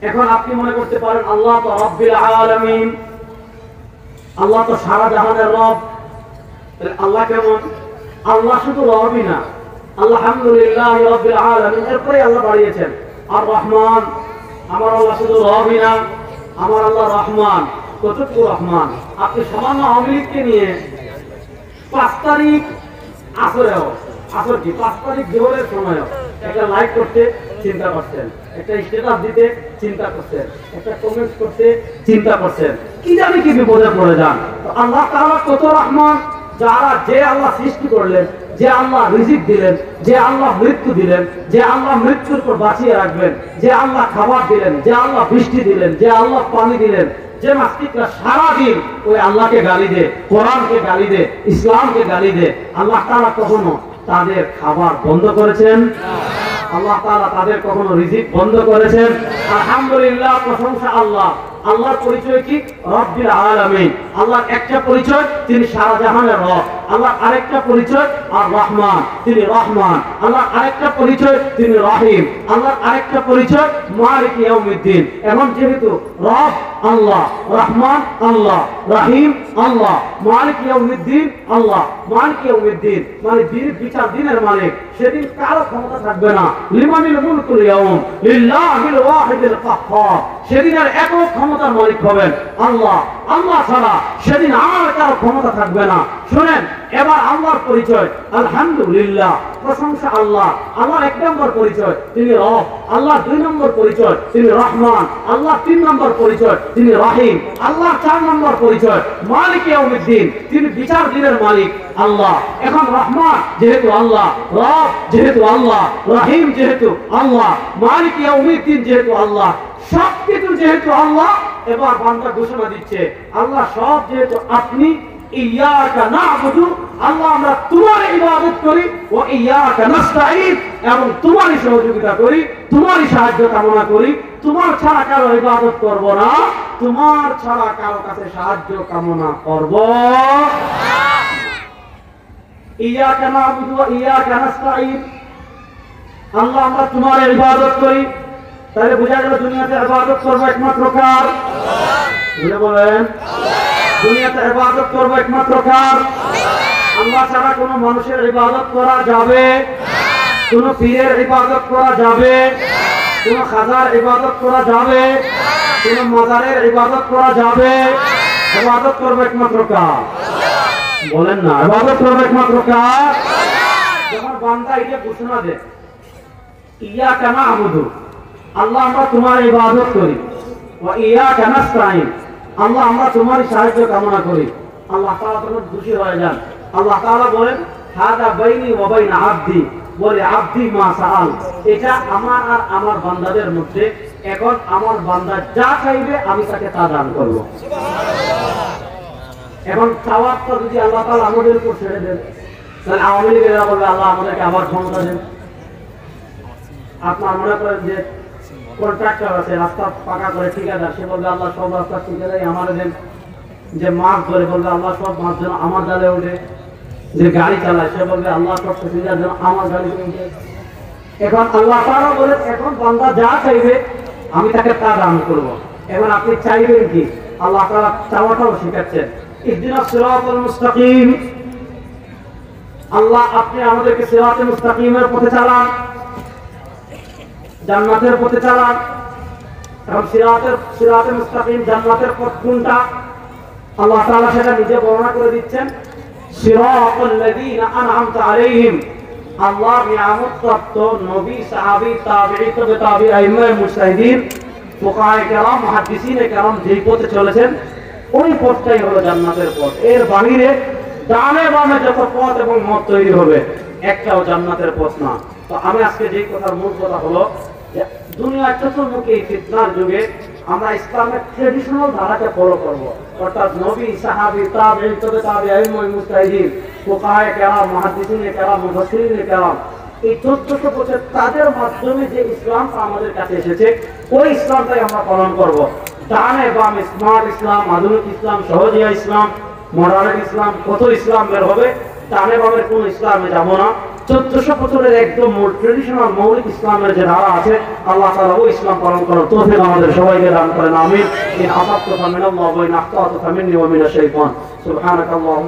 এখন আপনি মনে করতে পারেন আল্লাহ তো রব্বিল আলামিন, আল্লাহ তো সারা জাহানের রব। আল্লাহ কেমন? আল্লাহ শুধু রবই না, আলহামদুলিল্লাহ রব্বিল আলামিন এরপরে আল্লাহ বাড়িয়েছেন আর রহমান। আমার আল্লাহ শুধু রবই না, আমার আল্লাহ রহমান। কতটুকু রহমান! আপনি সামান্য আওয়ামী লীগকে নিয়ে 5 তারিখ আসরেও, আসর কি 5 তারিখ জোহরের সময়ও একটা লাইক করতে চিন্তা করছেন, একটা স্ট্যাটাস দিতে চিন্তা করছেন, একটা কমেন্ট করতে চিন্তা করছেন, কি জানি কি বিপদে পড়ে যান। তো আল্লাহ তাআলা কত রহমান! যারা যে আল্লাহ সৃষ্টি করলেন, যে আল্লাহ রিজিক দিলেন, যে আল্লাহ মৃত্যু দিলেন, যে আল্লাহ মৃত্যুর পর বাঁচিয়ে রাখবেন, যে আল্লাহ খাবার দিলেন, যে আল্লাহ বৃষ্টি দিলেন, যে আল্লাহ পানি দিলেন, যে নাস্তিকরা সারাদিন ওই আল্লাহকে গালি দে, কোরআনকে গালি দে, ইসলামকে গালি দে, আল্লাহ তাআলা কখনো তাদের খাবার বন্ধ করেছেন? আল্লাহ তাআলা তাদের কখনো রিজিক বন্ধ করেছেন? আলহামদুলিল্লাহ, প্রশংসা আল্লাহ। আল্লাহর পরিচয় কি? রব্বিল আলামিন। আল্লাহর একটা পরিচয় তিনি সারা জাহানের রব। আল্লাহর আরেকটা পরিচয় আর রহমান, তিনি রহমান। আল্লাহর আরেকটা পরিচয় তিনি রহিম। আল্লাহর আরেকটা পরিচয় মালিক ইয়াউমিদ্দিন। এখন যেহেতু রব আল্লাহ, রহমান আল্লাহ, রহিম আল্লাহ, মালিক ইয়াউমিদ্দিন আল্লাহ, মালিক ইয়াউমিদ্দিন মানে বিচার দিনের মালিক, সেদিন কারো ক্ষমতা থাকবে না। লিমানিল মুলকুল ইয়াউম লিল্লাহিল ওয়াহিদিল কাহ্হার। সেদিন আর একক ক্ষমতার মালিক হবেন আল্লাহ। আল্লাহ ছাড়া সেদিন আর কারো ক্ষমতা থাকবে না। শুনেন, এবার আল্লাহর পরিচয় আলহামদুলিল্লাহ, প্রশংসা আল্লাহ। আল্লাহর 1 নম্বর পরিচয় তিনি রব। আল্লাহ 2 নম্বর পরিচয় তিনি রহমান। আল্লাহ 3 নম্বর পরিচয় তিনি রহিম। আল্লাহ 4 নম্বর পরিচয় মালিক ইয়াউমিদ্দিন, তিনি বিচার দিনের মালিক আল্লাহ। এখন রহমান যেহেতু আল্লাহ, রব যেহেতু আল্লাহ, রহিম যেহেতু আল্লাহ, মালিক ইয়াউমিদ্দিন যেহেতু আল্লাহ, সবকিছু যেহেতু আল্লাহ, এবার বান্দা ঘোষণা দিচ্ছে আল্লাহ সব যেহেতু আপনি, ইয়াকা না'বুদু, আল্লাহ আমরা তোমার ইবাদত করি, ও ইয়াকা নাস্তাঈন, এবং তোমারই সহযোগিতা করি, তোমারই সাহায্য কামনা করি। তোমার ছাড়া কারো ইবাদত করব না, তোমার ছাড়া কারো কাছে সাহায্য কামনা করব না। ইয়াকা না'বুদু ওয়া ইয়াকা নাস্তাঈন, আল্লাহ আমরা তোমার ইবাদত করি। তাহলে বোঝা গেল দুনিয়াতে ইবাদত করব একমাত্র কার? আল্লাহ। বলেন, দুনিয়াতে ইবাদত করব একমাত্র কার? আল্লাহ ছাড়া কোনো মানুষের ইবাদত করা যাবে? কোনো পীরের ইবাদত করা যাবে? কোনো খাজার ইবাদত করা যাবে? কোনো মাজারের ইবাদত করা যাবে? ইবাদত করব একমাত্র কার? বলেন না, ইবাদত করব একমাত্র কার? যখন বান্দা এটা ঘোষণা দেয় ইয়াকা না'বুদু, আল্লাহ আমরা তোমার ইবাদত করি, ওয়া ইয়াকা নাস্তাঈন, আল্লাহ আমরা তোমারই সাহায্য কামনা করি, আল্লাহ তাআলা তখন খুশি হয়ে যান। আল্লাহ তাআলা বলেন হাদা বাইনি ওয়া বাইনা আবদি বলে আবদি মা সাআল, এটা আমার আর আমার বান্দাদের মধ্যে। এখন আমার বান্দা যা চাইবে আমি তাকে তা দান করব। এখন চাওয়ারটা যদি আল্লাহ তাআলা আমাদের উপর ছেড়ে দেন, তাহলে আওয়ামী লীগেরা বলবে আল্লাহ আমাদেরকে আবার ক্ষমতা দেন। আপনার মনে করেন যে কন্ট্রাক্টর আছে, রাস্তা পাকা করে ঠিকাদার, সে বলবে আল্লাহ সব রাস্তা ঠিকাদারি আমার দেন। যে মাছ ধরে বলবে আল্লাহ সব মাছ যেন আমার জালে ওঠে। যে গাড়ি চালায় সে বলবে আল্লাহ সব প্যাসেঞ্জার যেন আমার গাড়িতে ওঠে। এখন আল্লাহ তাআলা বলে এখন বান্দা যা চাইবে আমি তাকে তা দান করব। এখন আপনি চাইবেন কি? আল্লাহ তাআলা চাওয়াটাও শিখাচ্ছেন, ইহদিনাস সিরাতাল মুস্তাকিম, আল্লাহ আপনি আমাদেরকে সিরাতাল মুস্তাকিমের পথে চালান, জান্নাতের পথে চালান। এবং সিরাতুল মুস্তাকিম জান্নাতের পথ কোনটা? আল্লাহ তাআলা সেটা নিজে বর্ণনা করে দিচ্ছেন, সিরাতাল লাযীনা আন'আমতা আলাইহিম, আল্লাহর নিয়ামত প্রাপ্ত নবী, সাহাবী, তাবেঈ, তবে তাবেঈ, আইম্মায়ে মুজতাহিদিন, ফুকাহায়ে কেরাম, মুহাদ্দিসিনে কেরাম যেই পথে চলেছেন ওই পথটাই হলো জান্নাতের পথ। এর বাইরে ডানে বামে যত পথ এবং মত তৈরি হবে একটাও জান্নাতের পথ না। তো আমি আজকে যেই কথার মূল কথা হলো যে দুনিয়ার চতুর্মুখী ফিতনার যুগে আমরা ইসলামের ট্রেডিশনাল ধারাকে ফলো করব, অর্থাৎ নবী, সাহাবী, তাবেঈ, তবে তাবেঈ, আইম্মায়ে মুজতাহিদিন, ফুকাহায়ে কেরাম, মুহাদ্দিসিনে কেরাম, মুফাসসিরিনে কেরাম, এই 1400 বছর তাদের মাধ্যমে যে ইসলামটা আমাদের কাছে এসেছে ওই ইসলামটাই আমরা পালন করব। ডানে বামে স্মার্ট ইসলাম, আধুনিক ইসলাম, সহজিয়া ইসলাম, মডার্ন ইসলাম, কত ইসলাম বের হবে, ডানে বামের কোন ইসলামে যাব না। 1400 বছরের একদম ট্রেডিশনাল মৌলিক ইসলামের যে ধারা আছে, আল্লাহ তাআলা ওই ইসলাম পালন করার তৌফিক আমাদের সবাইকে দান করেন। আমিন। ইন আসাবতু ফামিনাল্লাহি ওয়া ইন আখতাতু ফামিন্নি ওয়া মিনাশ শাইতান। সুবহানাকাল্লাহুম্মা